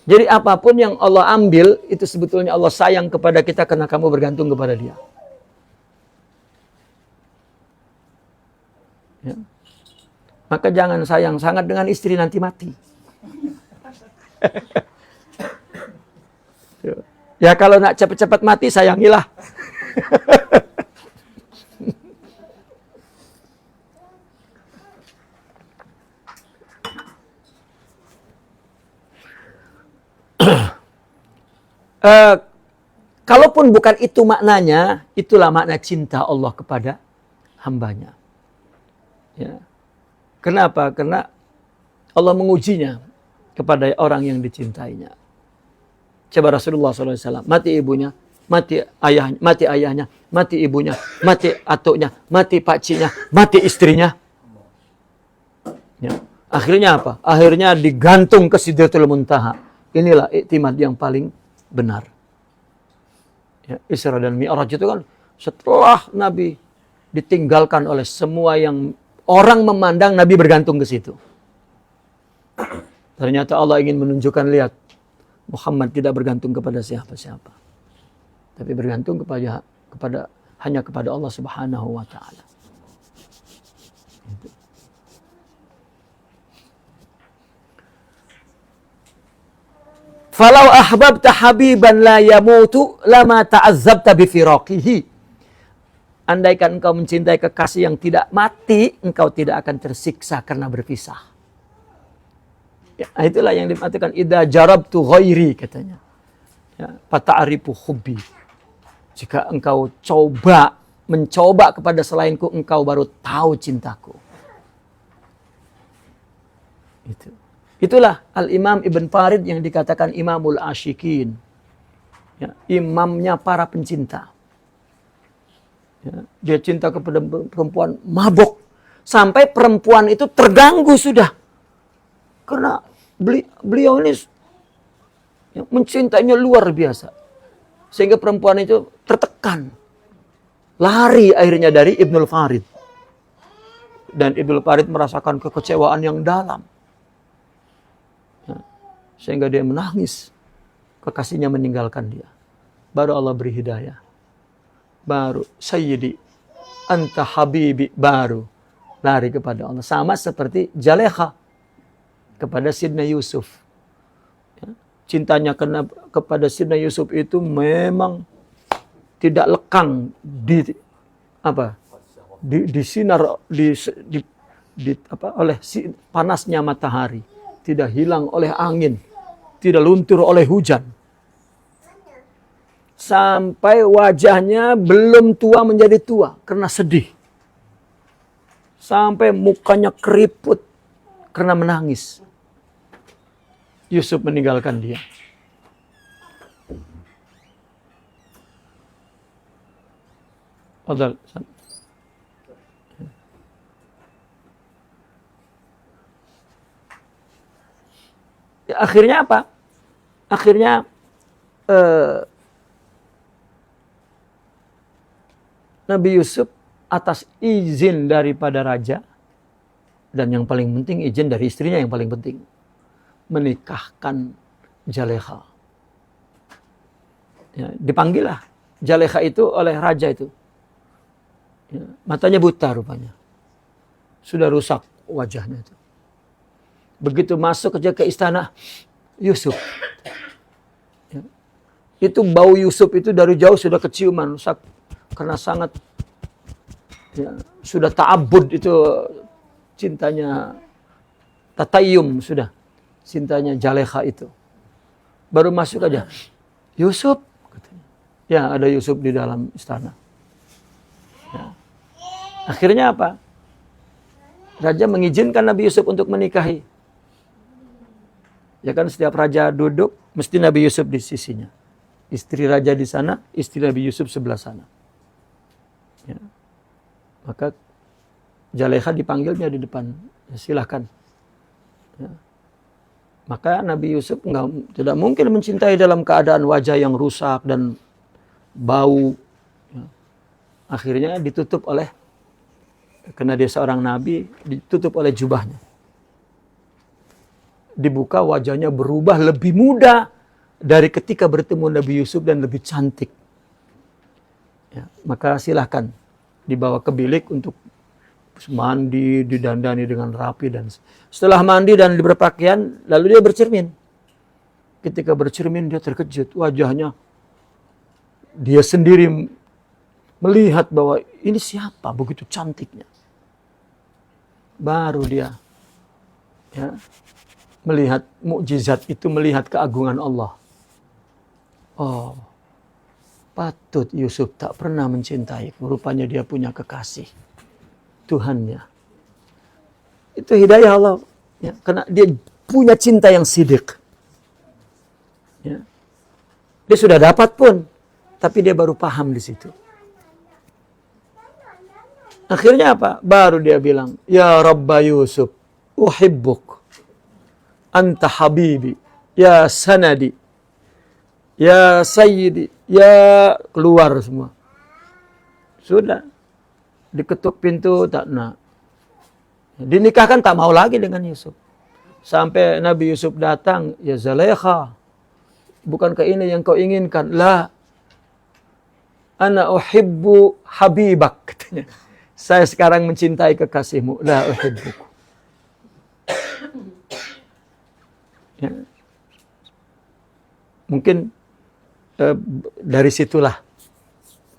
Jadi apapun yang Allah ambil, itu sebetulnya Allah sayang kepada kita karena kamu bergantung kepada Dia. Ya. Maka jangan sayang sangat dengan istri, nanti mati. Ya kalau nak cepat-cepat mati, sayangilah. Kalaupun bukan itu maknanya, itulah makna cinta Allah kepada hambanya. Ya. Kenapa? Karena Allah mengujinya kepada orang yang dicintainya. Coba Rasulullah SAW, mati ibunya, mati ayahnya, mati ibunya, mati atuknya, mati pakciknya, mati istrinya. Ya. Akhirnya apa? Akhirnya digantung ke Sidratul Muntaha. Inilah iktimad yang paling benar. Ya, Isra dan Mi'raj itu kan setelah Nabi ditinggalkan oleh semua yang orang memandang, Nabi bergantung ke situ. Ternyata Allah ingin menunjukkan, lihat, Muhammad tidak bergantung kepada siapa-siapa, tapi bergantung hanya kepada Allah Subhanahu wa taala. Falau ahbabta habiban la yamutu lama ta'azzabta bi firaqihi. Andaikan engkau mencintai kekasih yang tidak mati, engkau tidak akan tersiksa karena berpisah. Ya, itulah yang dimaksudkan idza jarabtu ghairi katanya. Ya, fata'rifu hubbi. Jika engkau mencoba kepada selainku, engkau baru tahu cintaku. Itulah Al-Imam Ibn Farid yang dikatakan Imamul Asyikin. Ya, imamnya para pencinta. Ya, dia cinta kepada perempuan mabok. Sampai perempuan itu terganggu sudah. Karena beliau ini mencintainya luar biasa. Sehingga perempuan itu tertekan. Lari akhirnya dari Ibnul Farid. Dan Ibnul Farid merasakan kekecewaan yang dalam. Ya, sehingga dia menangis. Kekasihnya meninggalkan dia. Baru Allah beri hidayah. Baru Sayyidi, anta habibi, baru lari kepada Allah. Sama seperti Zulaikha kepada Sidna Yusuf. Ya, cintanya kepada Sidna Yusuf itu memang tidak lekang disinar oleh panasnya matahari, tidak hilang oleh angin, tidak luntur oleh hujan. Sampai wajahnya belum tua menjadi tua karena sedih. Sampai mukanya keriput karena menangis. Yusuf meninggalkan dia. Ya, akhirnya apa? Akhirnya Nabi Yusuf atas izin daripada raja, dan yang paling penting izin dari istrinya yang paling penting, menikahkan Zulaikha. Ya, dipanggillah Zulaikha itu oleh raja itu. Ya, matanya buta rupanya. Sudah rusak wajahnya itu. Begitu masuk aja ke istana Yusuf. Ya, itu bau Yusuf itu dari jauh sudah keciuman. Karena sangat sudah ta'abbud itu cintanya, tatayum sudah. Cintanya Zulaikha itu. Baru masuk aja. Yusuf. Katanya. Ya, ada Yusuf di dalam istana. Ya. Akhirnya apa? Raja mengizinkan Nabi Yusuf untuk menikahi. Ya kan setiap raja duduk, mesti Nabi Yusuf di sisinya. Istri raja di sana, istri Nabi Yusuf sebelah sana. Ya. Maka Zulaikha dipanggilnya di depan. Ya, silahkan. Ya. Maka Nabi Yusuf tidak mungkin mencintai dalam keadaan wajah yang rusak dan bau. Ya. Akhirnya ditutup oleh, karena dia seorang nabi, ditutup oleh jubahnya. Dibuka, wajahnya berubah lebih muda dari ketika bertemu Nabi Yusuf dan lebih cantik. Ya, maka silahkan dibawa ke bilik untuk mandi, didandani dengan rapi, dan setelah mandi dan berpakaian, lalu dia bercermin. Ketika bercermin dia terkejut, wajahnya dia sendiri melihat bahwa ini siapa begitu cantiknya. Baru dia melihat mukjizat itu, melihat keagungan Allah. Oh, patut Yusuf tak pernah mencintai. Rupanya dia punya kekasih, Tuhannya. Itu hidayah Allah. Ya, karena dia punya cinta yang sidik. Ya. Dia sudah dapat pun, tapi dia baru paham di situ. Akhirnya apa? Baru dia bilang, ya Rabba Yusuf, uhibbuk, anta habibi, ya sanadi, ya sayyidi, ya, keluar semua. Sudah. Diketuk pintu, tak nak. Dinikahkan, tak mau lagi dengan Yusuf. Sampai Nabi Yusuf datang, ya Zulaikha, bukankah ini yang kau inginkan? La, ana uhibbu habibak, katanya. Saya sekarang mencintai kekasihmu. La uhibbuk. Ya. Mungkin dari situlah.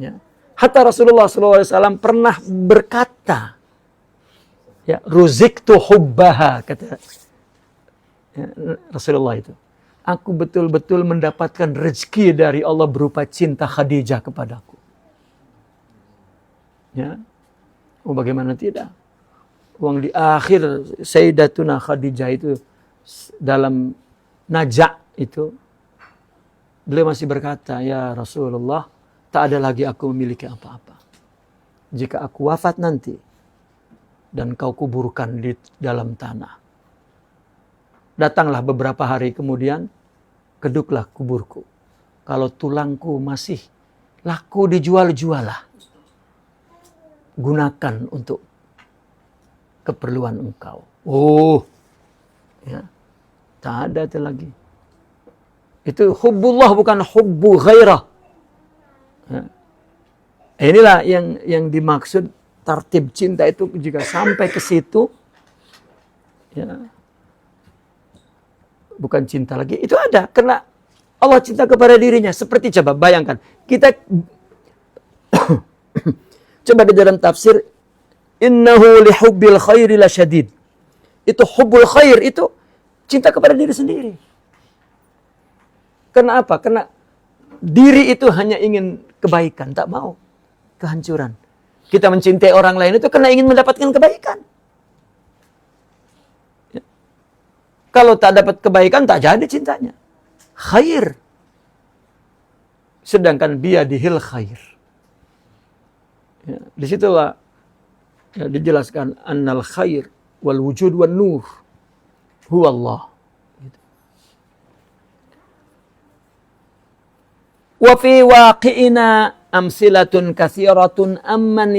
Ya. Hatta Rasulullah SAW pernah berkata, ya, ruziktu hubbaha, kata Ya, Rasulullah itu. Aku betul-betul mendapatkan rezeki dari Allah berupa cinta Khadijah kepadaku. Ya. Oh, bagaimana tidak? Uang di akhir Sayyidatuna Khadijah itu dalam Najak itu, beliau masih berkata, ya Rasulullah, tak ada lagi aku memiliki apa-apa. Jika aku wafat nanti dan kau kuburkan di dalam tanah, datanglah beberapa hari kemudian, keduklah kuburku. Kalau tulangku masih laku dijual-jualah. Gunakan untuk keperluan engkau. Oh, ya, tak ada itu lagi. Itu hubbullah bukan hubbu ghairah. Ya. Inilah yang dimaksud tartib cinta itu, jika sampai ke situ, ya, bukan cinta lagi. Itu ada karena Allah cinta kepada dirinya. Seperti coba bayangkan, kita coba di dalam tafsir, innahu lihubbil khairi lasyadid. Itu hubbul khair, itu cinta kepada diri sendiri. Karena apa? Karena diri itu hanya ingin kebaikan, tak mau kehancuran. Kita mencintai orang lain itu karena ingin mendapatkan kebaikan. Ya. Kalau tak dapat kebaikan, tak jadi cintanya. Khair. Sedangkan biyadihil khair. Ya, disitulah ya, dijelaskan annal khair wal wujud wan nur huwa Allah. Gitu. Wa fi waqi'ina amsilatun katsiratun amman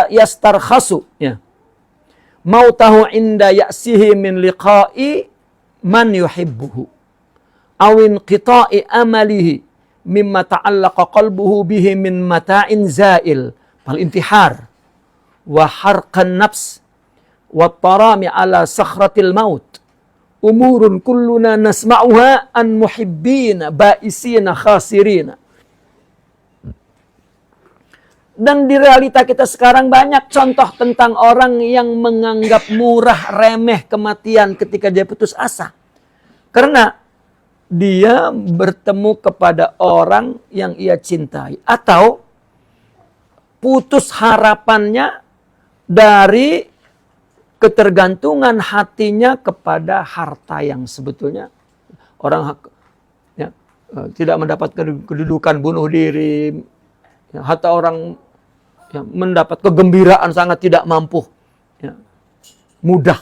yastarkhasu ya mautahu inda ya'sihi min liqa'i man yuhibbuhu awin qita'i amalihi mimma ta'allaqa qalbuhu bihi min mata'in zail fal intihar wa harqan nafs wa tarami ala sakhratil maut umurun kulluna nasma'uha an muhibbina ba'isina khasirina. Dan di realita kita sekarang banyak contoh tentang orang yang menganggap murah remeh kematian ketika dia putus asa. Karena dia bertemu kepada orang yang ia cintai. Atau putus harapannya dari ketergantungan hatinya kepada harta yang sebetulnya orang ya, tidak mendapatkan kedudukan, bunuh diri. Ya, hatta orang ya, mendapat kegembiraan sangat tidak mampu. Ya, mudah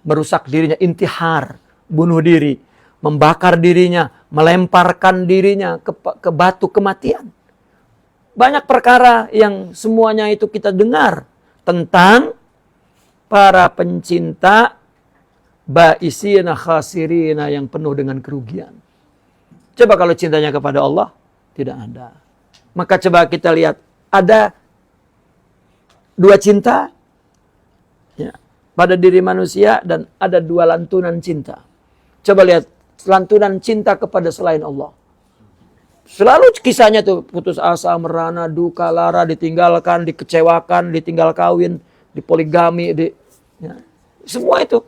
merusak dirinya, intihar. Bunuh diri, membakar dirinya, melemparkan dirinya ke batu kematian. Banyak perkara yang semuanya itu kita dengar tentang para pencinta ba'isina khasirina yang penuh dengan kerugian. Coba kalau cintanya kepada Allah, tidak ada. Maka coba kita lihat, ada dua cinta ya, pada diri manusia dan ada dua lantunan cinta. Coba lihat lantunan cinta kepada selain Allah. Selalu kisahnya tuh putus asa, merana, duka, lara, ditinggalkan, dikecewakan, ditinggal kawin, dipoligami, ya. Semua itu.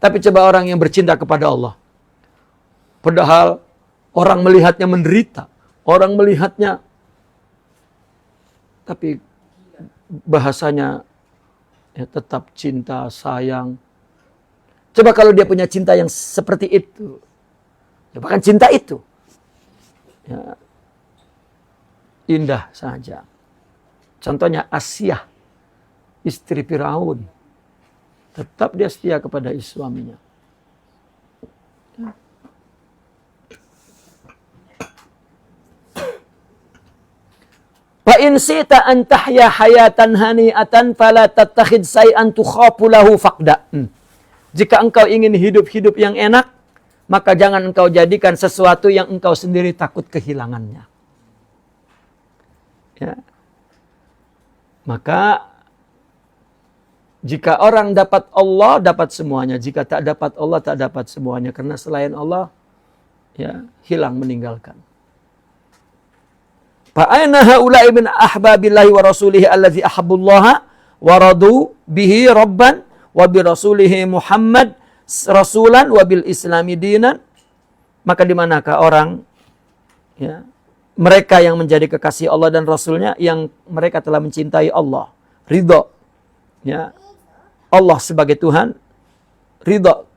Tapi coba orang yang bercinta kepada Allah. Padahal orang melihatnya menderita, orang melihatnya, tapi bahasanya ya, tetap cinta, sayang. Coba kalau dia punya cinta yang seperti itu. Ya, bahkan cinta itu. Ya, indah saja. Contohnya Asyah, istri Firaun. Tetap dia setia kepada suaminya. Ya. Fa in sita an tahya hayatan hani'atan fala tattakhid say'an tukhafu lahu faqda. Jika engkau ingin hidup-hidup yang enak, maka jangan engkau jadikan sesuatu yang engkau sendiri takut kehilangannya. Ya. Maka jika orang dapat Allah, dapat semuanya. Jika tak dapat Allah, tak dapat semuanya. Karena selain Allah, ya hilang, meninggalkan. Fa aina haula'i min ahbabillahi wa rasulihi allazi ahabbullaha wa radu bihi rabban wa bi rasulihi Muhammad rasulan wa bil islami dinan. Maka di manakah orang, ya, mereka yang menjadi kekasih Allah dan Rasulnya, yang mereka telah mencintai Allah, ridho, ya, Allah sebagai Tuhan, ridho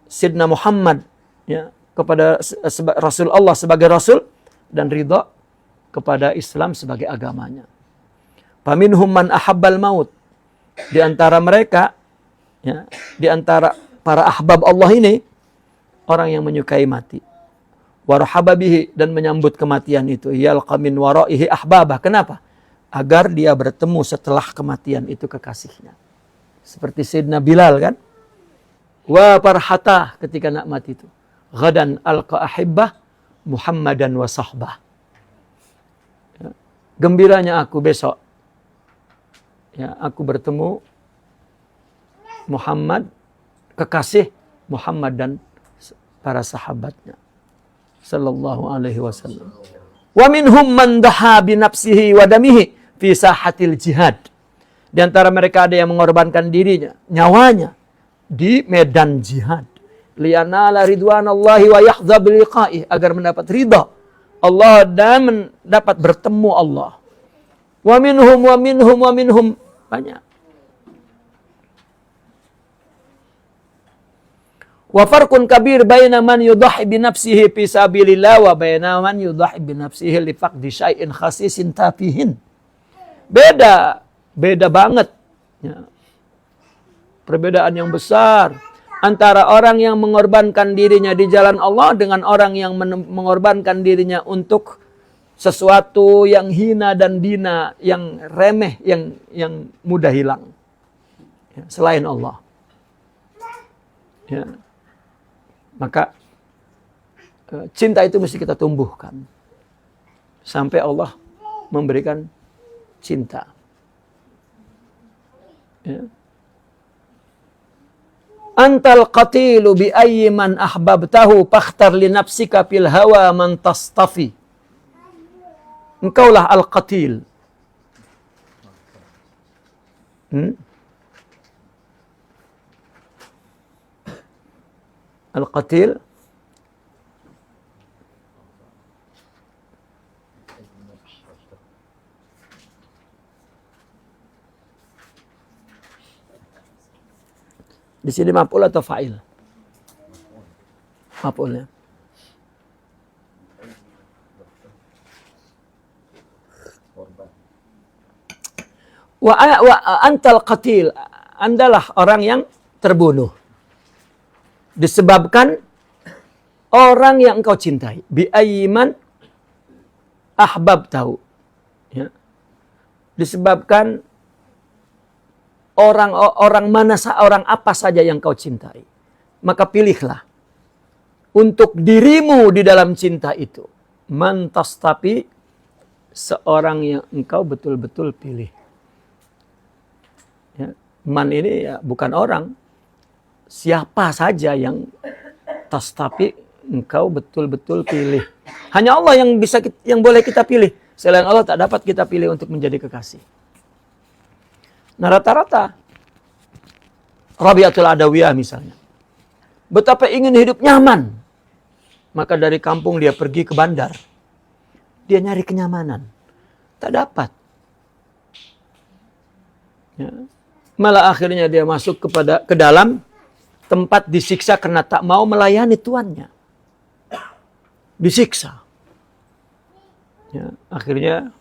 Sidna Muhammad, ya, kepada Rasul Allah sebagai Rasul, dan ridho kepada Islam sebagai agamanya. Faminhum man ahabbal maut. Di antara mereka, ya, di antara para ahbab Allah ini, orang yang menyukai mati. Warahaba bihi, dan menyambut kematian itu. Yalqa min waraihi ahbabah. Kenapa? Agar dia bertemu setelah kematian itu kekasihnya. Seperti Sayyidina Bilal kan? Wa farhatah, ketika nak mati itu. Ghadan alqa ahibbah Muhammadan wa sahbah. Ya. Gembiranya aku besok, ya, aku bertemu Muhammad, kekasih Muhammad dan para sahabatnya. Sallallahu alaihi wasallam. Wa minhum man daha bi nafsihi wa damihi fi sahatil jihad. Di antara mereka ada yang mengorbankan dirinya, nyawanya di medan jihad. Liyanala ridwanallahi wa yahdha biliqa'i, agar mendapat ridha Allah dan mendapat bertemu Allah. Wa minhum banyak. Wa farqun kabir baina man yudhi bi nafsihi fi sabilillah wa baina man yudhi bi nafsihi li faqdi syai'in khasisin tafihin. Beda banget, ya. Perbedaan yang besar antara orang yang mengorbankan dirinya di jalan Allah dengan orang yang mengorbankan dirinya untuk sesuatu yang hina dan dina, yang remeh, yang mudah hilang, ya, selain Allah. Ya. Maka cinta itu mesti kita tumbuhkan sampai Allah memberikan cinta. Ya. Antal qatilu bi ayyi man ahbabtahu fakhtar li nafsika fil hawa man tastafi. Engkaulah al-qatil. Al-qatil di sini maf'ul atau fa'il? Maf'ulnya. Wa antal qatil, andalah orang yang terbunuh disebabkan orang yang engkau cintai. Bi ayyiman ahbab tahu, ya. Disebabkan orang apa saja yang kau cintai. Maka pilihlah untuk dirimu di dalam cinta itu. Mantas, tapi seorang yang engkau betul-betul pilih. Ya. Man ini ya bukan orang. Siapa saja yang tastapi engkau betul-betul pilih. Hanya Allah yang boleh kita pilih. Selain Allah tak dapat kita pilih untuk menjadi kekasih. Nah, rata-rata Rabi'atul Adawiyah misalnya, betapa ingin hidup nyaman, maka dari kampung dia pergi ke bandar. Dia nyari kenyamanan, tak dapat. Ya. Malah akhirnya dia masuk ke dalam tempat disiksa karena tak mau melayani tuannya. Disiksa. Ya, akhirnya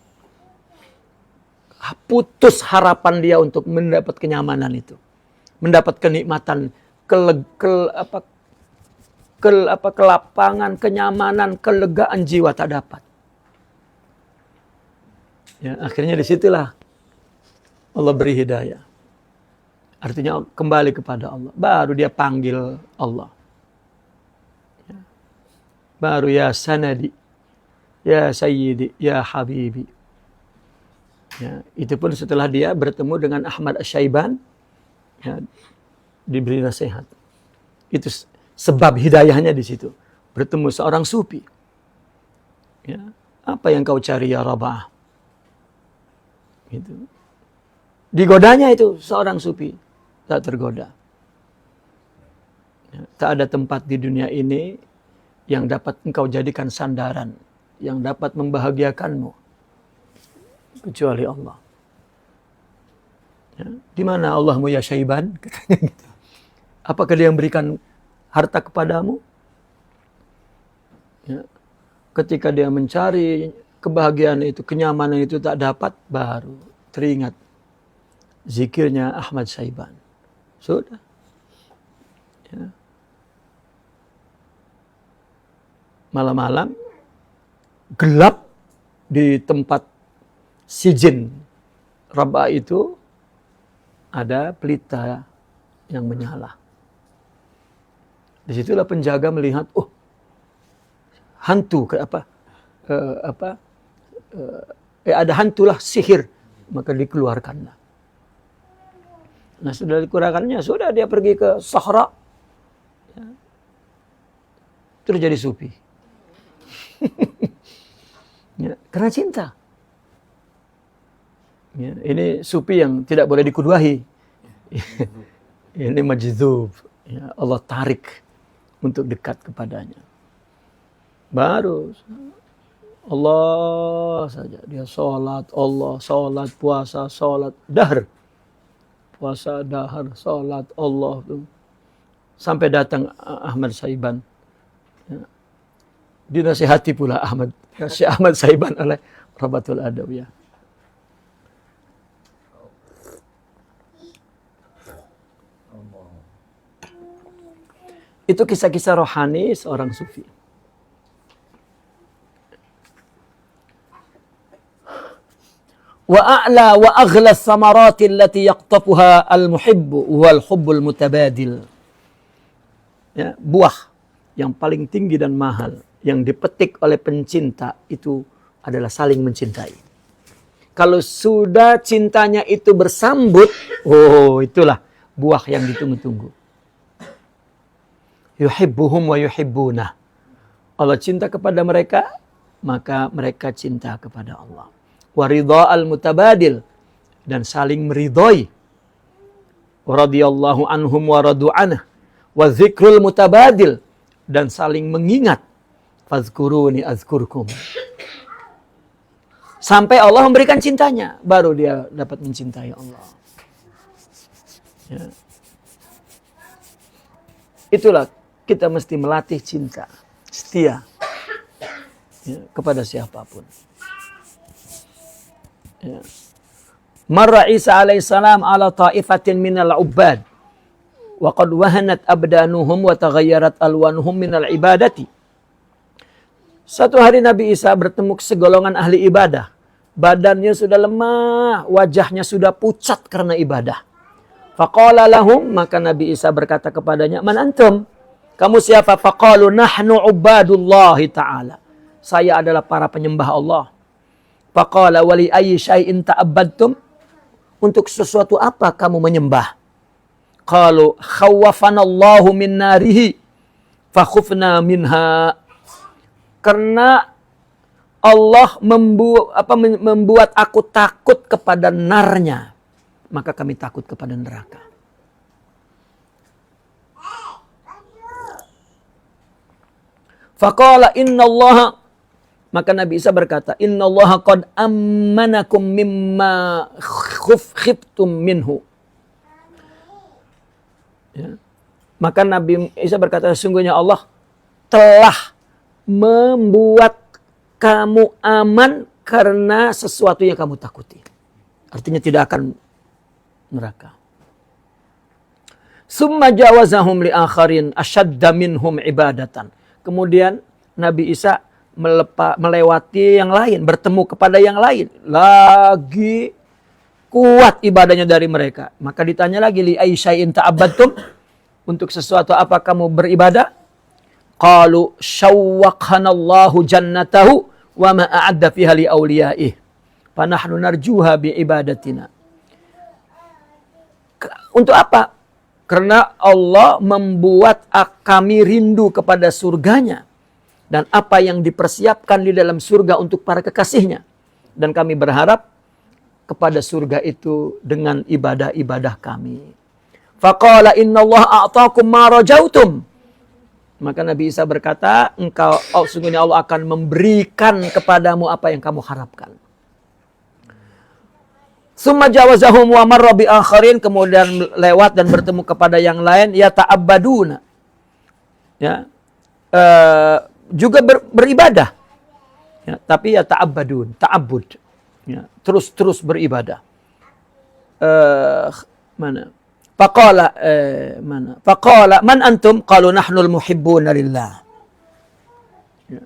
putus harapan dia untuk mendapat kenyamanan itu. Mendapat kenikmatan, kelapangan, kenyamanan, kelegaan jiwa tak dapat. Ya, akhirnya disitulah Allah beri hidayah. Artinya kembali kepada Allah. Baru dia panggil Allah. Ya. Baru ya sanadi, ya sayyidi, ya habibi. Ya, itu pun setelah dia bertemu dengan Ahmad Asy-Syaiban, ya, diberi nasihat. Itu sebab hidayahnya di situ. Bertemu seorang sufi. Ya. Apa yang kau cari ya Rabah? Gitu. Digodanya itu seorang sufi, tak tergoda. Tak ada tempat di dunia ini yang dapat engkau jadikan sandaran, yang dapat membahagiakanmu, kecuali Allah. Ya, di mana Allahmu ya Syaiban? Katanya gitu. Apakah dia yang berikan harta kepadamu? Ya. Ketika dia mencari kebahagiaan itu, kenyamanan itu tak dapat, baru teringat zikirnya Ahmad Syaiban. Sudah. Ya. Malam-malam gelap di tempat sijin Rabah itu ada pelita yang menyala. Disitulah penjaga melihat, oh, hantu ada hantulah sihir, maka dikeluarkanlah. Nah, sudah dikeluarkannya, sudah dia pergi ke Sahara, ya. Terus jadi sufi. Ya, karena cinta. Ya, ini sufi yang tidak boleh dikuduahi. Ini majdzub. Ya, Allah tarik untuk dekat kepadanya. Baru Allah saja. Dia sholat, Allah, sholat, puasa, sholat, dahr. Puasa, dahr, sholat, Allah. Sampai datang Ahmad Syaiban. Ya. Dinasihati pula Syekh Ahmad Syaiban oleh Rabatul Adawiyah. Itu kisah-kisah rohani seorang sufi. Wa a'la wa aghla samarati allati yaqtafuha al-muhibbu wal hubbul mutabadil. Ya, buah yang paling tinggi dan mahal yang dipetik oleh pencinta itu adalah saling mencintai. Kalau sudah cintanya itu bersambut, oh itulah buah yang ditunggu-tunggu. Yuhibbuhum wa yuhibbunah. Allah cinta kepada mereka, maka mereka cinta kepada Allah. Wa ridha'al mutabadil, dan saling meridhoi. Radhiyallahu anhum wa radu anhu. Wa zikrul mutabadil, dan saling mengingat. Fazkuruni azkurkum. Sampai Allah memberikan cintanya, baru dia dapat mencintai Allah. Ya. Itulah kita mesti melatih cinta, setia, ya, kepada siapapun. Ya. Marra Isa alaihissalam ala ta'ifatin minal ubbad wa qad wahanat abdanuhum wa taghayyarat alwanuhum minal ibadati. Suatu hari Nabi Isa bertemu segolongan ahli ibadah. Badannya sudah lemah, wajahnya sudah pucat karena ibadah. Faqala lahum, maka Nabi Isa berkata kepadanya, "Man antum?" Kamu siapa? Faqalu nahnu ubadullahi ta'ala. Saya adalah para penyembah Allah. Faqala wali ayyi syai'in ta'abbadtum? Untuk sesuatu apa kamu menyembah? Qalu khawwafanallahu min narihi fakhufna minha. Karena Allah membuat aku takut kepada narnya, maka kami takut kepada neraka. Faqala innallaha, maka Nabi Isa berkata, innallaha qad ammanakum mimma khiftum minhu. Ya. Maka Nabi Isa berkata, sesungguhnya Allah telah membuat kamu aman karena sesuatu yang kamu takuti. Artinya tidak akan neraka. Summa jawazahum li akharin ashadda minhum ibadatan. Kemudian Nabi Isa melewati yang lain, bertemu kepada yang lain. Lagi kuat ibadahnya dari mereka. Maka ditanya lagi, li aysyai'in ta'abbadtum? Untuk sesuatu apa kamu beribadah? Qalu syawwaqhanallahu jannatahu wa ma a'adda fiha li awliyaih. Fa nahnu narjuha bi ibadatina. Untuk apa? Karena Allah membuat kami rindu kepada surganya dan apa yang dipersiapkan di dalam surga untuk para kekasihnya. Dan kami berharap kepada surga itu dengan ibadah-ibadah kami. Faqala innallaha a'taakum ma rajautum. Maka Nabi Isa berkata, sungguhnya Allah akan memberikan kepadamu apa yang kamu harapkan. Summa jawazahum wa marra bi akharin, kemudian lewat dan bertemu kepada yang lain, ya ta'abbaduna. Ya. Juga beribadah. Ya, tapi ya ta'abbadun, ta'abbud. Ya, terus beribadah. Mana? Faqala man antum? Qalu nahnul muhibbuna lillah. Ya.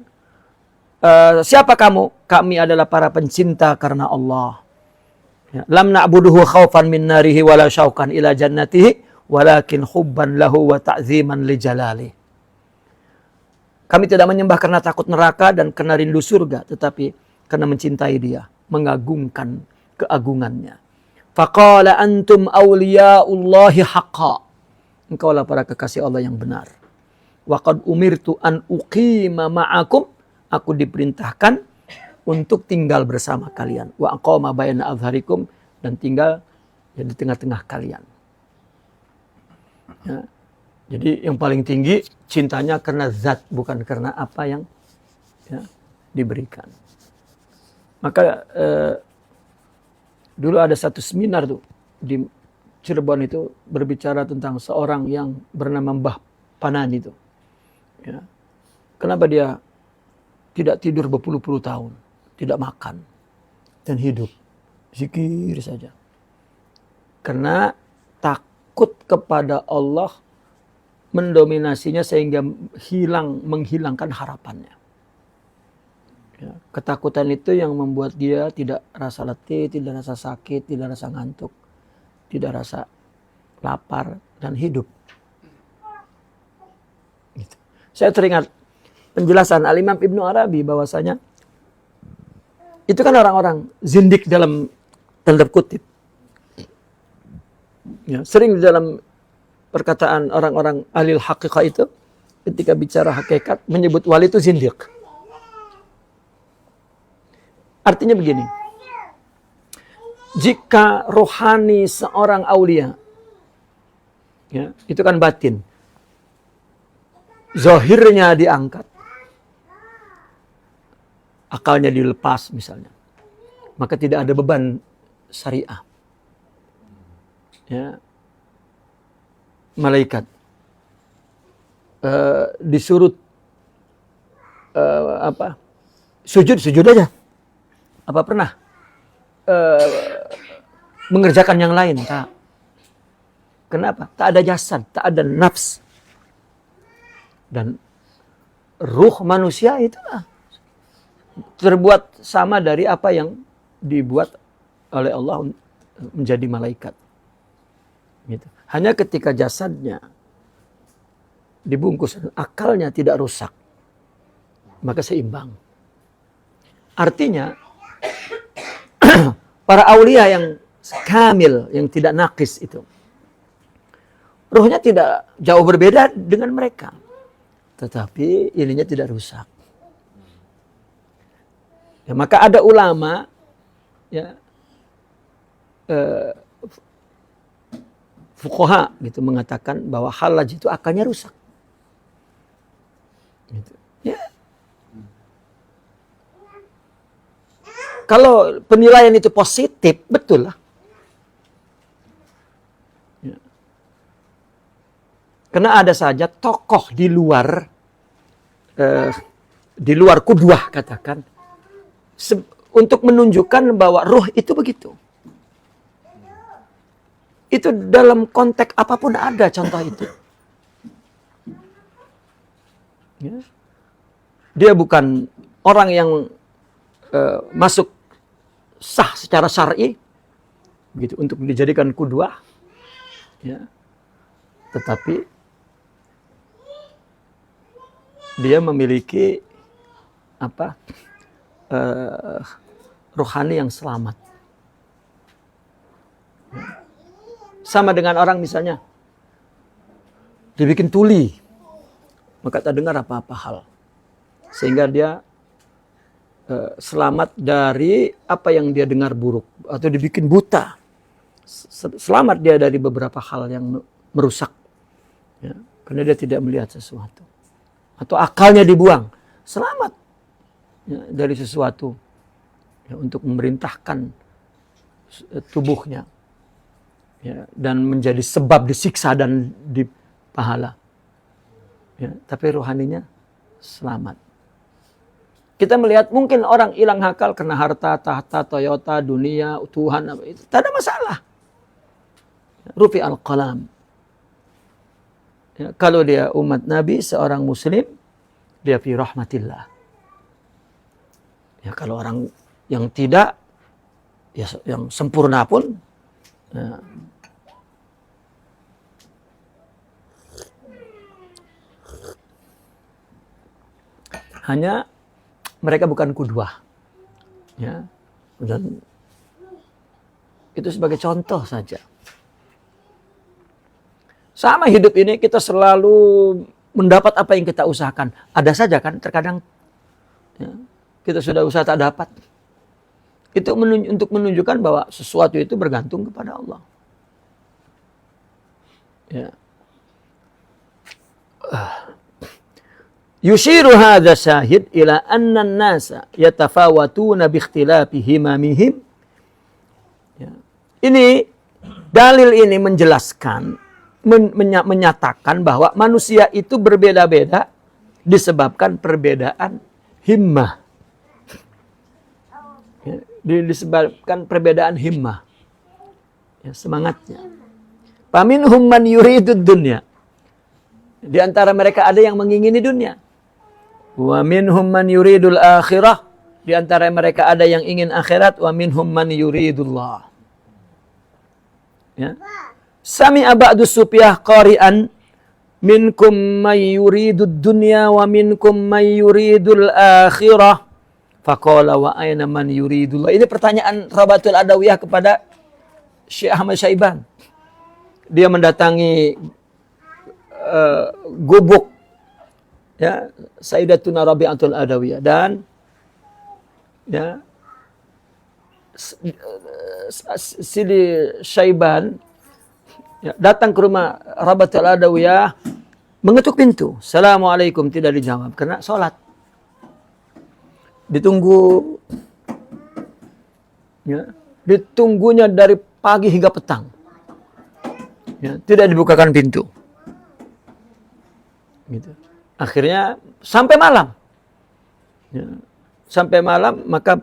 Siapa kamu? Kami adalah para pencinta karena Allah. Ya. Lam na'buduhu khaufan min narihi wala syauqan ila jannatihi walakin hubban lahu wa ta'ziman li jalali. Kami tidak menyembah karena takut neraka dan karena rindu surga, tetapi karena mencintai Dia, mengagungkan keagungannya. Faqala antum awliyaullahi haqqa. Engkaulah para kekasih Allah yang benar. Wa qad umirtu an uqima ma'akum. Aku diperintahkan untuk tinggal bersama kalian. Wa aqama baina azharikum, dan tinggal di tengah-tengah kalian. Ya. Jadi yang paling tinggi cintanya karena zat, bukan karena apa yang ya, diberikan. Maka dulu ada satu seminar tuh di Cirebon itu berbicara tentang seorang yang bernama Mbah Panan itu. Ya. Kenapa dia tidak tidur berpuluh-puluh tahun, tidak makan, dan hidup zikir saja? Karena takut kepada Allah mendominasinya sehingga menghilangkan harapannya. Ya, ketakutan itu yang membuat dia tidak rasa letih, tidak rasa sakit, tidak rasa ngantuk, tidak rasa lapar, dan hidup. Gitu. Saya teringat penjelasan Al-Imam Ibnu Arabi bahwasanya itu kan orang-orang zindik dalam tanda kutip. Ya, sering di dalam perkataan orang-orang ahli hakikat itu ketika bicara hakikat menyebut wali itu zindik. Artinya begini, jika rohani seorang aulia, ya, itu kan batin, zahirnya diangkat, akalnya dilepas misalnya, maka tidak ada beban syariah. Ya, malaikat disuruh sujud aja. Apa pernah mengerjakan yang lain? Tak. Kenapa? Tak ada jasad, tak ada nafs. Dan ruh manusia itu terbuat sama dari apa yang dibuat oleh Allah menjadi malaikat. Gitu. Hanya ketika jasadnya dibungkus, akalnya tidak rusak, maka seimbang. Artinya para aulia yang kamil, yang tidak nakis itu, ruhnya tidak jauh berbeda dengan mereka, tetapi ininya tidak rusak. Ya, maka ada ulama, ya, fuqaha gitu mengatakan bahwa halaj itu akalnya rusak. Gitu. Ya. Kalau penilaian itu positif, betul lah. Ya. Karena ada saja tokoh di luar qudwah katakan, untuk menunjukkan bahwa ruh itu begitu. Itu dalam konteks apapun ada contoh itu. Ya. Dia bukan orang yang masuk sah secara syar'i gitu untuk dijadikan qudwah, ya. Tetapi dia memiliki rohani yang selamat. Ya. Sama dengan orang misalnya dibikin tuli, maka tak dengar apa-apa hal. sehingga dia selamat dari apa yang dia dengar buruk atau dibikin buta. Selamat dia dari beberapa hal yang merusak, ya, karena dia tidak melihat sesuatu. Atau akalnya dibuang, selamat, ya, dari sesuatu, ya, untuk memerintahkan tubuhnya, ya, dan menjadi sebab disiksa dan dipahala. Ya, tapi rohaninya selamat. Kita melihat mungkin orang hilang akal karena harta, tahta, Toyota, dunia, Tuhan, itu tidak ada masalah. Rufi al-qalam. Ya, kalau dia umat Nabi, seorang muslim, dia fi rahmatillah. Ya, kalau orang yang tidak, ya, yang sempurna pun, ya, hanya mereka bukan kudwah, ya, dan itu sebagai contoh saja. Sama hidup ini kita selalu mendapat apa yang kita usahakan. Ada saja kan terkadang, ya, kita sudah usaha tak dapat. Itu untuk menunjukkan bahwa sesuatu itu bergantung kepada Allah. Ya. Yushiru hadha syahid ila anna an-nasa yatafawatuna bi ikhtilafi himamihim. Ya. Ini dalil ini menjelaskan, menyatakan bahwa manusia itu berbeda-beda disebabkan perbedaan himmah. Ya, disebabkan perbedaan himmah, ya, semangatnya. Faminhum man yuridud dunya. Di antara mereka ada yang mengingini dunia. Wa minhum man yuridul akhirah. Di antara mereka ada yang ingin akhirat. Wa minhum man yuridullah. Ya. Sami'a ba'du sufyah qari'an minkum may yuridud dunya wa minkum may yuridul akhirah faqala wa aina man yuridullah. Ini pertanyaan Rabatul Adawiyah kepada Syekh Ahmad Syaiban. Dia mendatangi gubuk, ya, Sayyidatuna Rabi'atul Adawiyah, dan, ya, Sidi Syaiban, ya, datang ke rumah Rabatul Adawiyah, mengetuk pintu. Assalamualaikum, tidak dijawab karena sholat. Ditunggu, ya, ditunggunya dari pagi hingga petang, ya, tidak dibukakan pintu. Gitu. Akhirnya sampai malam, ya, sampai malam, maka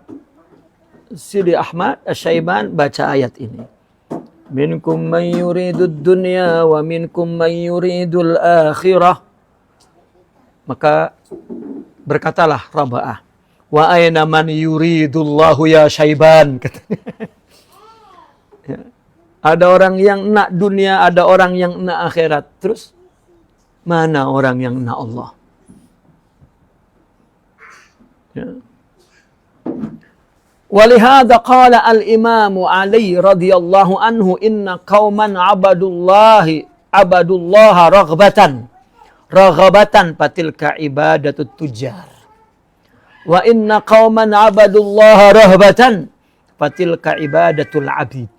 Sidi Ahmad Syaiban baca ayat ini. Minkum man yuridud dunya wa minkum man yuridul akhirah. Maka berkatalah Raba'ah, wa aina man yuridullahu ya Syaiban. Ya. Ada orang yang nak dunia, ada orang yang nak akhirat. Terus mana orang yang nak Allah? Ya. Walihada qala al-imamu Ali radhiyallahu anhu inna qauman abadullaha raghbatan fatilka ibadatut tujar. Wa inna qauman abadullaha rahbatan fatilka ibadatul abid.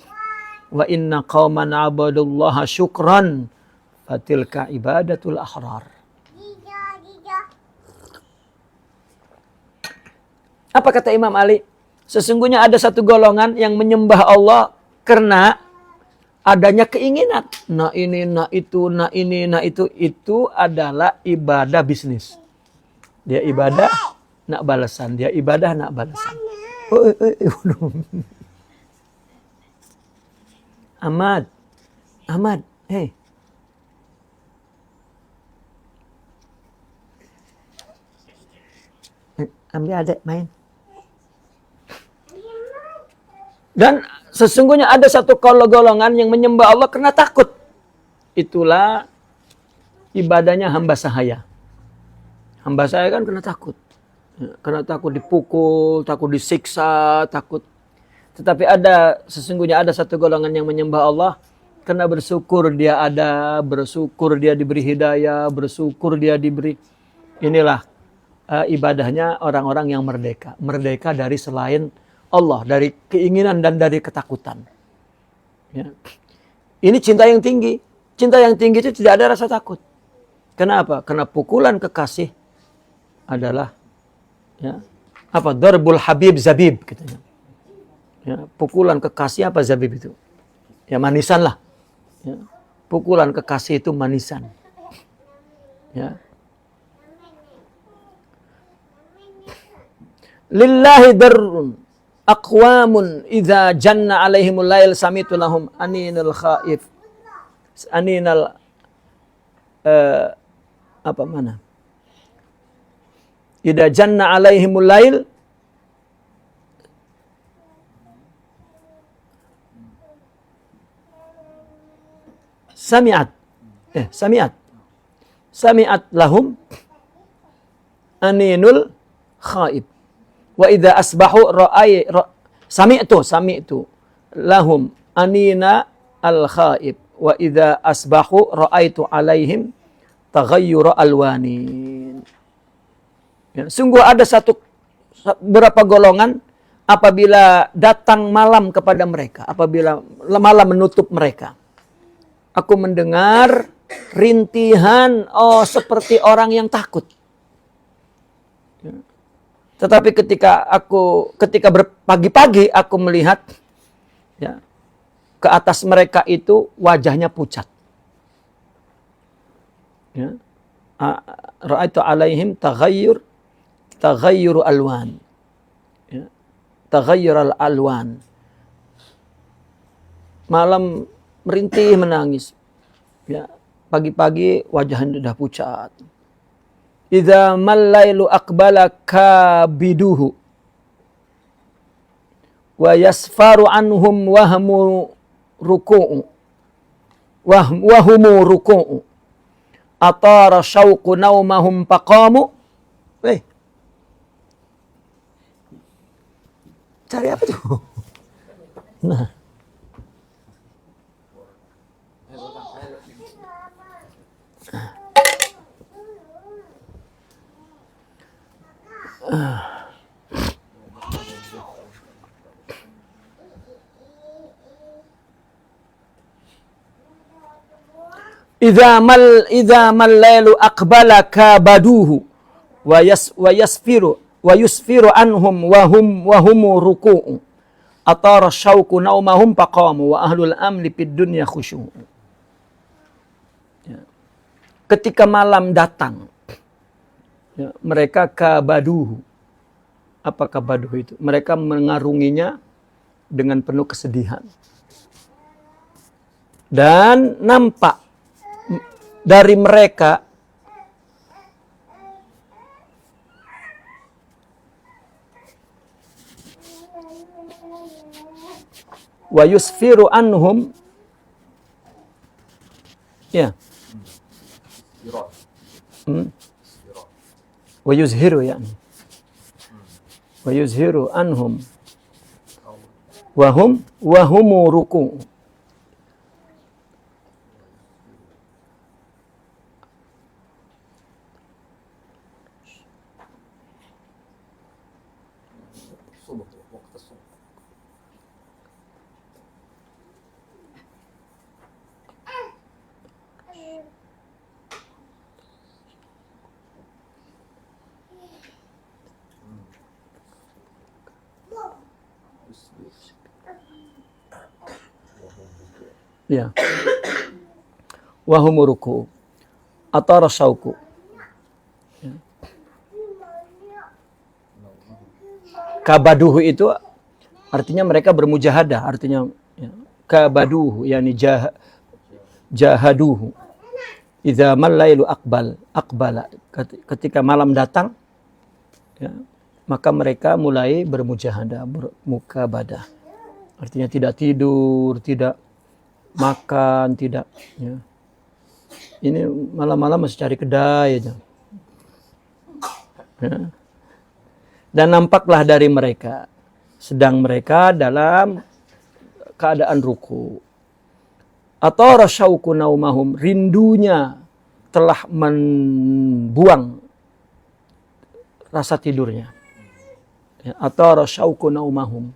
Wa inna qauman abadullaha syukran fatilka ibadatul ahrar. Apa kata Imam Ali? Sesungguhnya ada satu golongan yang menyembah Allah karena adanya keinginan. Nah ini, nah itu, nah ini, nah itu. Itu adalah ibadah bisnis. Dia ibadah, nak balasan. Dia ibadah, nak balasan. Ahmad, hey. Ambil adik main. Dan sesungguhnya ada satu golongan yang menyembah Allah karena takut. Itulah ibadahnya hamba sahaya. Hamba sahaya kan karena takut. Karena takut dipukul, takut disiksa, takut. Tetapi sesungguhnya ada satu golongan yang menyembah Allah karena bersyukur dia ada, bersyukur dia diberi hidayah, bersyukur dia diberi. Inilah ibadahnya orang-orang yang merdeka. Merdeka dari selain Allah, dari keinginan dan dari ketakutan. Ya. Ini cinta yang tinggi. Cinta yang tinggi itu tidak ada rasa takut. Kenapa? Karena pukulan kekasih adalah darbul habib zabib katanya. Ya, pukulan kekasih apa zabib itu? Ya manisan lah. Ya. Pukulan kekasih itu manisan. Ya. Lillahi darrun aqwamun idza janna alaihimul lail samitu lahum aninal khaif. Aninal idza janna alaihimul lail sami'at lahum aninul khaib wa idza asbahu sami'tu lahum anina al khaib wa idza asbahu ra'aitu alaihim taghayyura alwanin. Ya, sungguh ada beberapa golongan apabila datang malam kepada mereka, apabila malam menutup mereka, aku mendengar rintihan seperti orang yang takut. Ya. Tetapi ketika pagi-pagi aku melihat ke atas mereka itu wajahnya pucat. Ya. Ra'aitu alaihim taghayyur alwan. Ya. Taghayyur alwan. Malam merintih menangis. Ya, pagi-pagi wajahnya sudah pucat. Idza mallailu aqbala kabiduhu wa yasfaru anhum wahmu ruku'u wahumu ruku'u atara syauqu naumahum faqamu. Cari apa tuh? Nah, idza mal lailu aqbala kabaduhu wa yusfiru anhum wa hum ruku'u atara syauqu naumahum faqamu wa ahlul amli fid dunya khusyu'. Ya. Ketika malam datang, mereka kabaduhu. Apa kabaduhu itu? Mereka mengarunginya dengan penuh kesedihan. Dan nampak dari mereka wa yusfiru anhum wa yuzhiru wa yuzhiru anhum wa hum ruku'. Ya. Wa hum ruku' atara syauqu. Ya. Kabaduhu itu artinya mereka bermujahadah, artinya kabaduhu yani jahaduhu. Idza mal-lailu aqbala ketika malam datang maka mereka mulai bermujahadah, bermukabadah. Artinya tidak tidur, tidak makan, tidak. Ya. Ini malam-malam masih cari kedai aja. Ya. Dan nampaklah dari mereka, sedang mereka dalam keadaan ruku. Atau rasyauku naumahum, rindunya telah membuang rasa tidurnya. Ya, atara syauqu naumahum.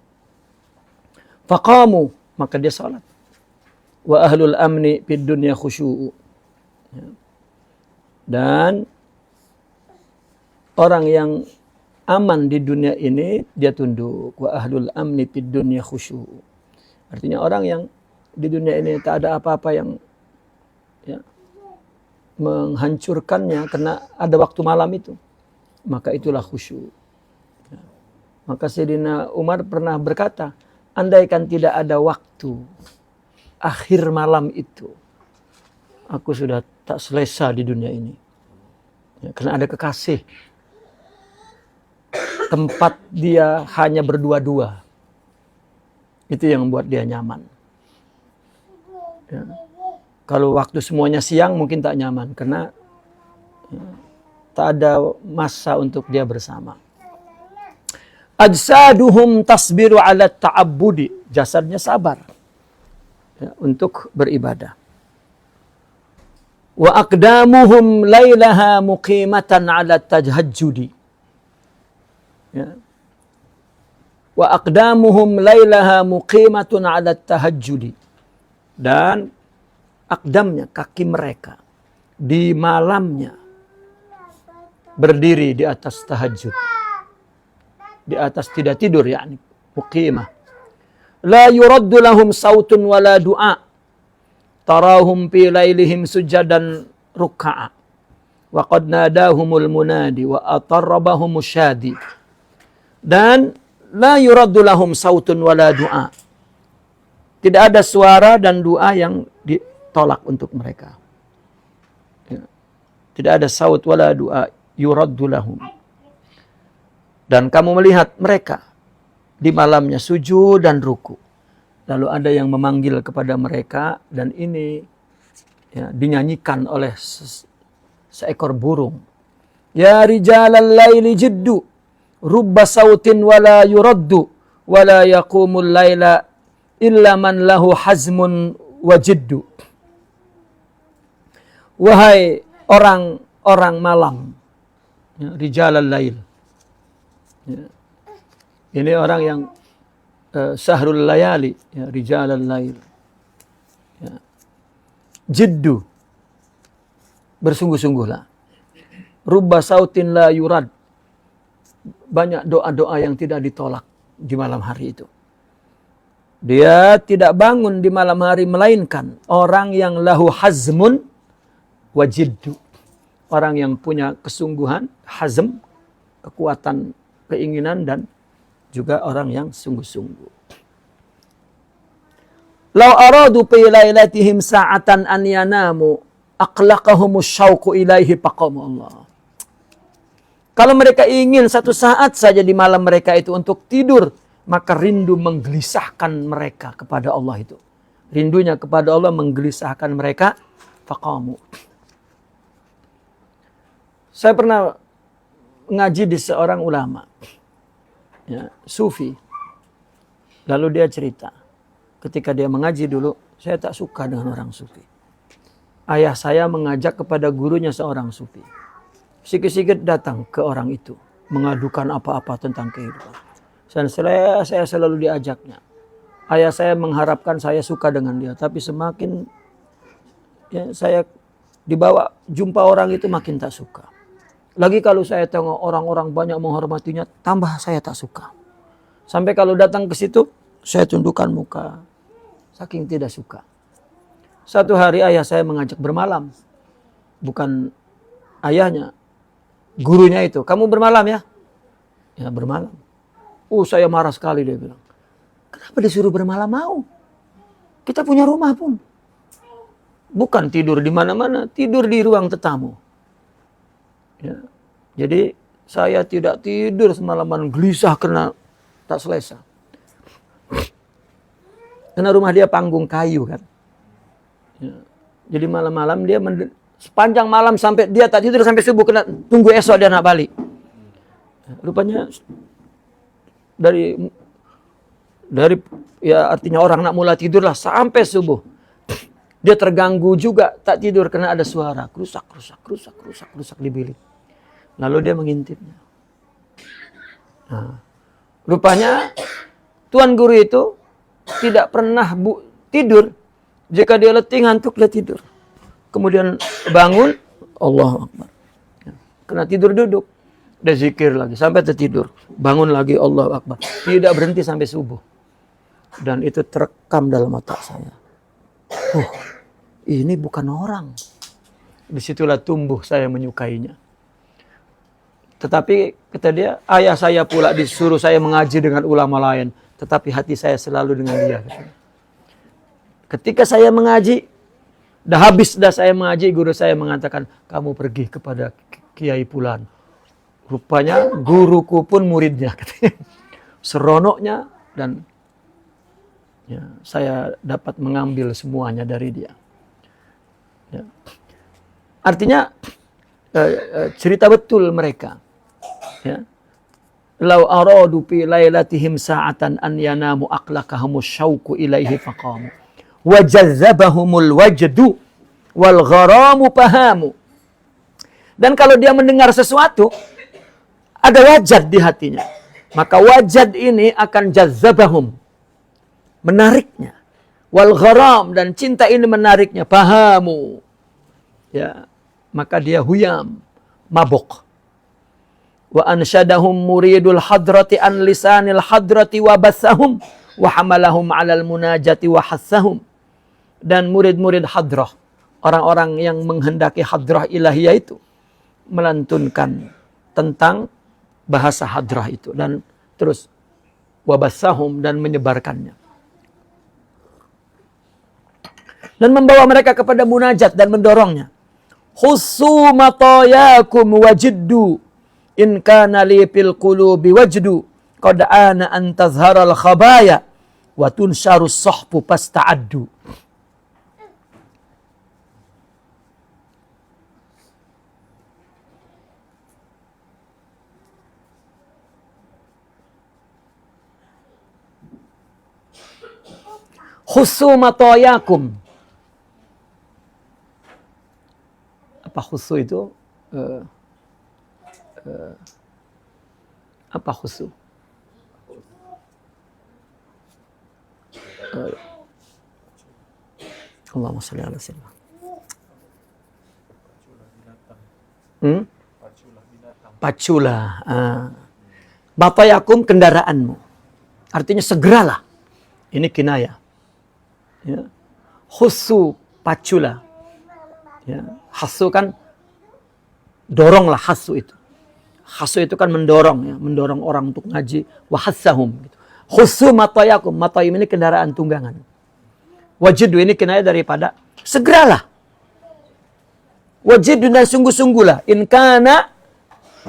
Faqamu, maka dia salat. Wa ahlul amni fid dunya khusyu'u. Ya. Dan orang yang aman di dunia ini dia tunduk. Wa ahlul amni fid dunya khusyu'u. Artinya orang yang di dunia ini tak ada apa-apa yang ya, menghancurkannya karena ada waktu malam itu. Maka itulah khusyuk. Ya. Maka Sayyidina Umar pernah berkata, andaikan tidak ada waktu akhir malam itu, aku sudah tak selesa di dunia ini. Ya, karena ada kekasih. Tempat dia hanya berdua-dua. Itu yang membuat dia nyaman. Ya. Kalau waktu semuanya siang mungkin tak nyaman. Karena ya, tak ada masa untuk dia bersama. Ajsaduhum tasbiru ala ta'abbudi. Jasadnya sabar ya, untuk beribadah. Wa aqdamuhum laylaha muqimatan ala tajhajjudi. Ya. Wa aqdamuhum laylaha muqimatun ala tahajjudi. Dan aqdamnya, kaki mereka di malamnya berdiri di atas tahajud. Di atas tidak tidur, yakni muqimah. La yuraddu lahum sautun wala du'a. Tarahum fi lailihim sujadan ruk'a. Wa qad nadahumul munadi wa atarrabahumus syadi. Dan la yuraddu lahum sautun wala du'a. Tidak ada suara dan doa yang ditolak untuk mereka. Ya. Tidak ada saut wala doa yuraddu lahum. Dan kamu melihat mereka di malamnya sujud dan ruku. Lalu ada yang memanggil kepada mereka dan ini ya, dinyanyikan oleh seekor burung. Ya rijalal laili jiddu rubba sautin wala yuraddu wala yaqumul laila illa man lahu hazmun wa jiddu. Wahai orang-orang malam, ya, rijalal lail. Ya. Ini orang yang sahrul layali, ya, rijalal lail. Ya. Jiddu, bersungguh-sungguhlah. Rubba sautin la yurad. Banyak doa-doa yang tidak ditolak di malam hari itu. Dia tidak bangun di malam hari melainkan orang yang lahu hazmun wajiddu. Orang yang punya kesungguhan, hazm, kekuatan keinginan dan juga orang yang sungguh-sungguh. Lau aradu fi lailatihim sa'atan an yanamu aqlaqahumus syauqu ilaihi faqamu Allah. Kalau mereka ingin satu saat saja di malam mereka itu untuk tidur, maka rindu menggelisahkan mereka kepada Allah itu. Rindunya kepada Allah menggelisahkan mereka. Faqamu. Saya pernah ngaji di seorang ulama. Ya, sufi. Lalu dia cerita. Ketika dia mengaji dulu, saya tak suka dengan orang sufi. Ayah saya mengajak kepada gurunya seorang sufi. Sikit-sikit datang ke orang itu. Mengadukan apa-apa tentang kehidupan. Dan saya selalu diajaknya. Ayah saya mengharapkan saya suka dengan dia. Tapi semakin ya, saya dibawa jumpa orang itu makin tak suka. Lagi kalau saya tengok orang-orang banyak menghormatinya, tambah saya tak suka. Sampai kalau datang ke situ, saya tundukkan muka. Saking tidak suka. Satu hari ayah saya mengajak bermalam. Bukan ayahnya, gurunya itu. Kamu bermalam ya? Ya bermalam. Saya marah sekali, dia bilang. Kenapa disuruh bermalam mau? Kita punya rumah pun. Bukan tidur di mana-mana, tidur di ruang tetamu. Ya. Jadi saya tidak tidur semalaman, gelisah karena tak selesa. Karena rumah dia panggung kayu kan. Ya. Jadi malam-malam dia sepanjang malam sampai dia tak tidur sampai subuh, kena tunggu esok dia nak balik. Ya, rupanya dari ya artinya orang nak mulai tidurlah sampai subuh. Dia terganggu juga tak tidur karena ada suara kerusak di bilik. Lalu dia mengintipnya. Nah, rupanya tuan guru itu tidak pernah tidur. Jika dia letih ngantuk, dia tidur. Kemudian bangun, Allahu Akbar. Kena tidur duduk. Dia zikir lagi sampai tertidur. Bangun lagi, Allahu Akbar. Tidak berhenti sampai subuh. Dan itu terekam dalam otak saya. Ini bukan orang. Disitulah tumbuh saya menyukainya. Tetapi kata dia, ayah saya pula disuruh saya mengaji dengan ulama lain. Tetapi hati saya selalu dengan dia. Ketika saya mengaji, dah saya mengaji, guru saya mengatakan, kamu pergi kepada Kiai Fulan. Rupanya guruku pun muridnya. Seronoknya dan ya, saya dapat mengambil semuanya dari dia. Ya. Artinya cerita betul mereka. Ya. Lau aradu fi lailatihim sa'atan an yanamu aqlaqahumus syauqu ilaihi faqamu wa jazzabahumul wajdu wal gharamu pahamu. Dan kalau dia mendengar sesuatu, ada wajad di hatinya, maka wajad ini akan jazzabahum, menariknya, wal gharam, dan cinta ini menariknya, pahamu, ya, maka dia huyam, mabuk. Wa ansyadahum muridul hadrati an lisanil hadrati wa bassahum wa hamalahum alal munajati wa hassahum. Dan murid-murid hadrah, orang-orang yang menghendaki hadrah ilahiyah itu, melantunkan tentang bahasa hadrah itu dan terus wa bassahum, dan menyebarkannya. Dan membawa mereka kepada munajat dan mendorongnya. Khussu matayakum wajiddu in kana li fil qulubi wajdu qad ana an tazhara al khabaya wa tunsharu sahbu pasta'addu. Khussu matayakum. Apa khussu itu? Apa khusu? Allahumma sholli ala sayyidina. Paculah. Batayakum, kendaraanmu. Artinya segeralah. Ini kinayah. Ya. Khusu, paculah. Ya. Hasu kan doronglah, hasu itu. Hasu itu kan mendorong, ya, mendorong orang untuk ngaji. Wahassahum. Gitu. Khusu matayakum. Matayim ini kendaraan tunggangan. Wajidu ini kinayah daripada segeralah. Wajidu, dan sungguh-sungguhlah. In kana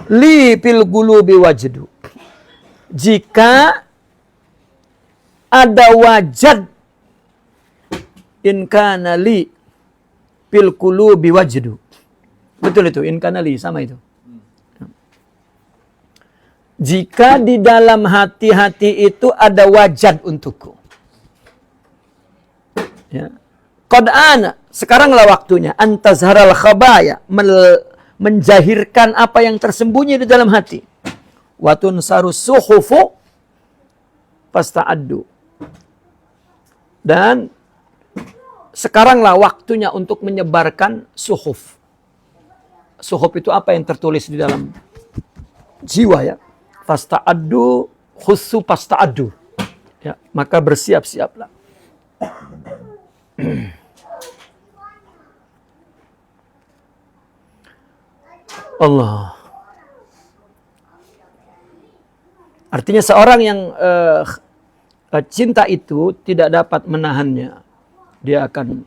li fil qulubi wajidu. Jika ada wajad, in kana li fil qulubi wajidu. Betul itu, in kana li, sama itu. Jika di dalam hati-hati itu ada wajad untukku. Ya. Qad ana, sekaranglah waktunya, antazharal khabaya, menjahirkan apa yang tersembunyi di dalam hati. Watun sarus suhufu pasta'addu. Dan sekaranglah waktunya untuk menyebarkan suhuf. Suhuf itu apa yang tertulis di dalam jiwa, ya. Pasta'addu, khusu pasta'addu. Ya, maka bersiap-siaplah. Allah. Artinya seorang yang cinta itu tidak dapat menahannya. Dia akan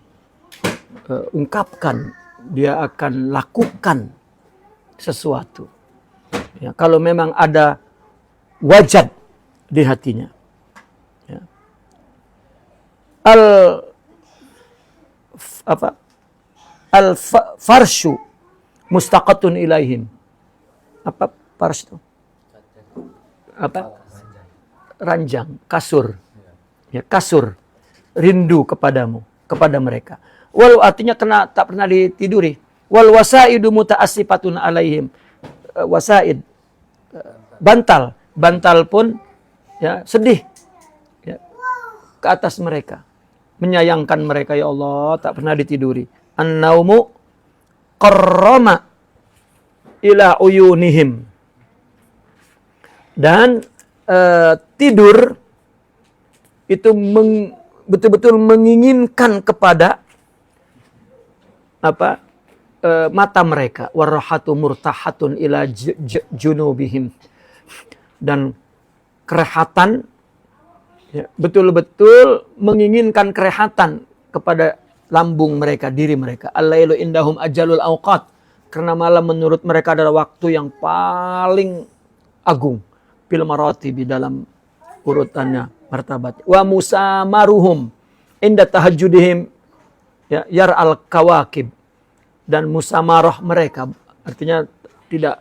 ungkapkan, dia akan lakukan sesuatu. Ya, kalau memang ada wajad di hatinya. Ya. Al-farshu mustaqatun ilaihim. Apa fars itu? Apa? Ranjang, kasur. Ya, kasur. Rindu kepadamu, kepada mereka. Walau artinya tak pernah ditiduri. Wal wasaidu muta'assifatun alaihim. Wasaid, bantal bantal pun ya sedih ya, ke atas mereka, menyayangkan mereka. Ya Allah, tak pernah ditiduri. An-naumu qarrama ila uyunihim. Dan tidur itu betul-betul menginginkan kepada mata mereka. Warahatu murtahatun ila junubihim. Dan kerehatan ya, betul-betul menginginkan kerehatan kepada lambung mereka, diri mereka. Al-lailu indahum ajalul awqat. Karena malam menurut mereka adalah waktu yang paling agung. Fil maratibi, dalam urutannya, martabat. Wa musamaruhum inda tahajjudihim ya, yar'al kawakib. Dan musamarah mereka, artinya tidak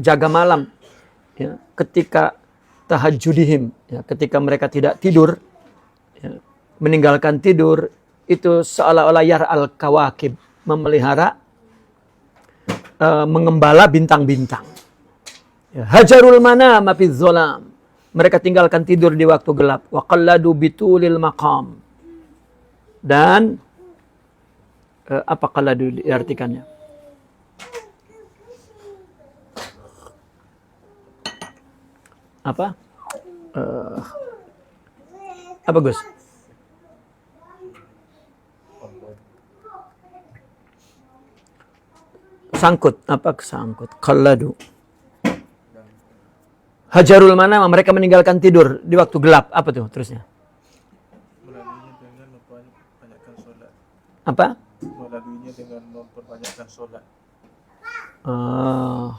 jaga malam ya, ketika tahajjudihim ya, ketika mereka tidak tidur ya, meninggalkan tidur, itu seolah-olah yar'al kawakib, memelihara mengembala bintang-bintang. Ya, hajarul manama fi dzolam, mereka tinggalkan tidur di waktu gelap. Wa qalladu bitulil maqam. Dan apa qalladu diartikannya? Apa? Apa Gus? Sangkut, apa kesangkut? Qalladu. Hajarul mana? Mereka meninggalkan tidur di waktu gelap. Apa tuh terusnya?
Melaluinya dengan memperbanyakkan sholat.
Apa?
Melaluinya dengan memperbanyakkan sholat.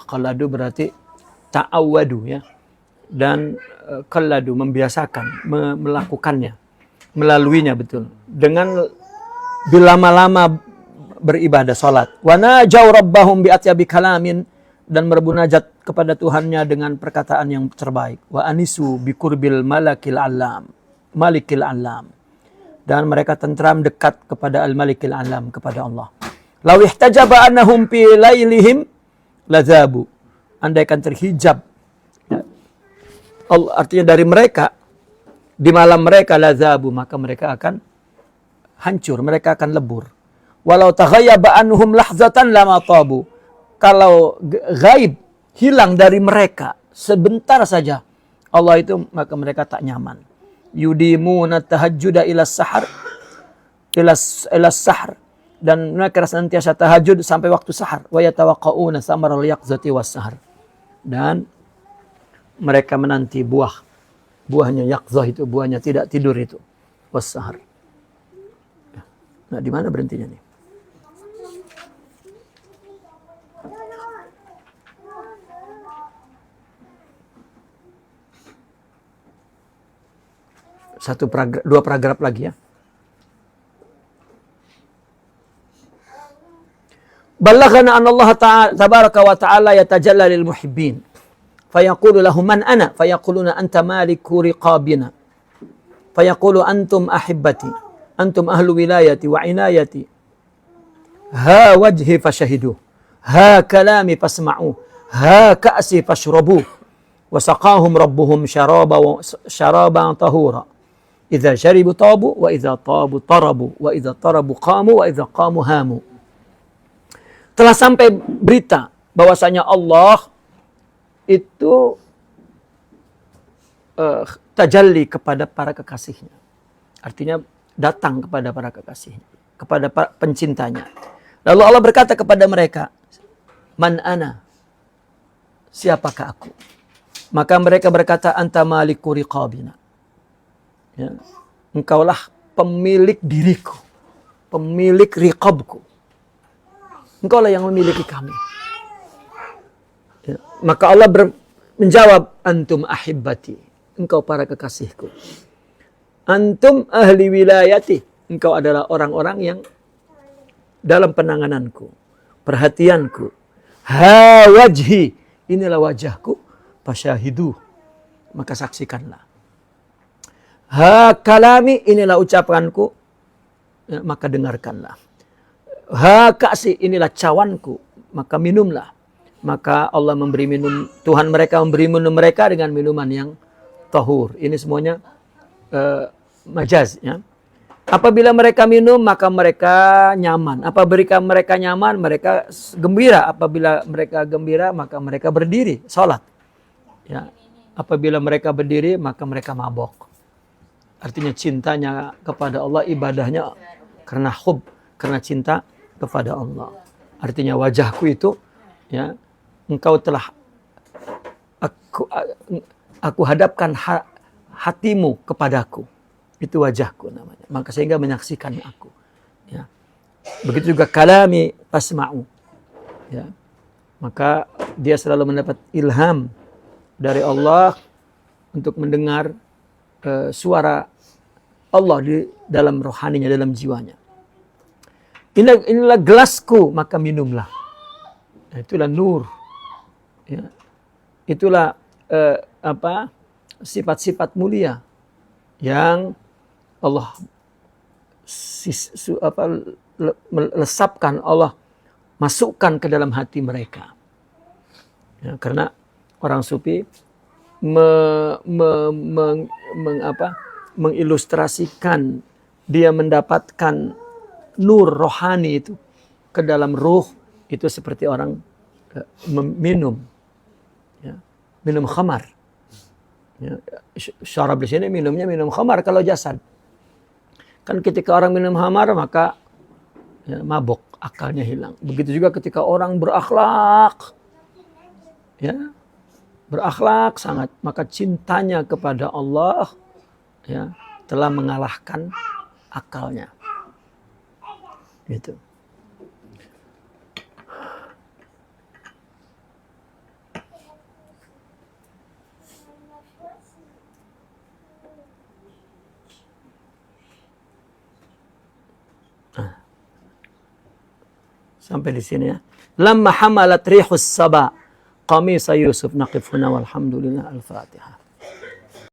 Qalladu berarti ta'awwadu ya. Dan qalladu membiasakan, melakukannya, melaluinya betul. Dengan berlama-lama beribadah sholat. Wa najau rabbahum bi atyabi kalamin, dan berbunajat kepada Tuhannya dengan perkataan yang terbaik. Wa anisu bikurbil malikil alam. Dan mereka tentram dekat kepada al-malikil alam, kepada Allah. Law ihtajaba annahum fi lailihim lazabu. Andaikan terhijab ya, Allah, artinya dari mereka di malam mereka, lazabu, maka mereka akan hancur, mereka akan lebur. Walau taghayyaba anhum lahzatan lama tabu. Kalau gaib, hilang dari mereka sebentar saja Allah itu, maka mereka tak nyaman. Yudimuna tahajjuda ila sahar, ila sahar, dan mereka senantiasa tahajud sampai waktu sahar. Wa yatawaqqauna samaral yaqzati was sahar, dan mereka menanti buahnya yaqzah, itu buahnya tidak tidur itu, was sahar. Nah, di mana berhentinya nih? Dua paragraf lagi ya. Ballaghana an Allah tabaraka wa ta'ala yatajalla lil muhibbin. Fayaqulu lahum man ana? Fayaquluna anta maliku riqabina. Fayaqulu antum ahibbati. Antum ahlu wilayati wa inayati. Ha wajhi fashahidu. Ha kalami fasma'u. Ha ka'si fashrabu. Wa saqahum rabbuhum syaraban tahura. Idza syaribu tabu wa idza tabu tarabu wa idza tarabu qamu wa idza qamu hamu. Telah sampai berita bahwasanya Allah itu tajalli kepada para kekasihnya. Artinya datang kepada para kekasihnya, kepada para pencintanya. Lalu Allah berkata kepada mereka, "Man ana?" Siapakah aku? Maka mereka berkata, "Anta maliku riqabina." Ya, engkaulah pemilik diriku, pemilik riqabku. Engkaulah yang memiliki kami. Ya, maka Allah menjawab, "Antum ahibbati." Engkau para kekasihku. "Antum ahli wilayati." Engkau adalah orang-orang yang dalam penangananku, perhatianku. "Ha wajhi." Inilah wajahku. Fasyahidu. Maka saksikanlah. Ha kalami, inilah ucapanku, ya, maka dengarkanlah. Ha ka'si, inilah cawanku, maka minumlah. maka Allah memberi minum, Tuhan mereka memberi minum mereka dengan minuman yang tahur. Ini semuanya majaz, ya. Apabila mereka minum maka mereka nyaman. Apabila mereka nyaman mereka gembira. Apabila mereka gembira maka mereka berdiri salat. Ya. Apabila mereka berdiri maka mereka mabok. Artinya cintanya kepada Allah, ibadahnya karena hub, karena cinta kepada Allah. Artinya wajahku itu, ya, engkau telah aku hadapkan hatimu kepadaku. Itu wajahku namanya. Maka sehingga menyaksikan aku. Ya. Begitu juga kalami tasma'u. Ya. Maka dia selalu mendapat ilham dari Allah untuk mendengar suara Allah di dalam rohaninya, dalam jiwanya. Inilah gelasku, maka minumlah. Nah, itulah nur. Ya. Itulah sifat-sifat mulia yang Allah lesapkan, Allah masukkan ke dalam hati mereka. Ya, karena orang sufi mengilustrasikan dia mendapatkan nur rohani itu ke dalam ruh, itu seperti orang minum, ya, minum khamar. Ya, syarab di sini minumnya minum khamar kalau jasad. Kan ketika orang minum khamar maka ya, mabuk, akalnya hilang. Begitu juga ketika orang berakhlak, ya, berakhlak sangat, maka cintanya kepada Allah, ya, telah mengalahkan akalnya. Gitu. Sampai di sini, ya. Lamma hamalat rihus saba qamisa Yusuf, naqif huna walhamdulillah. Al-Fatihah.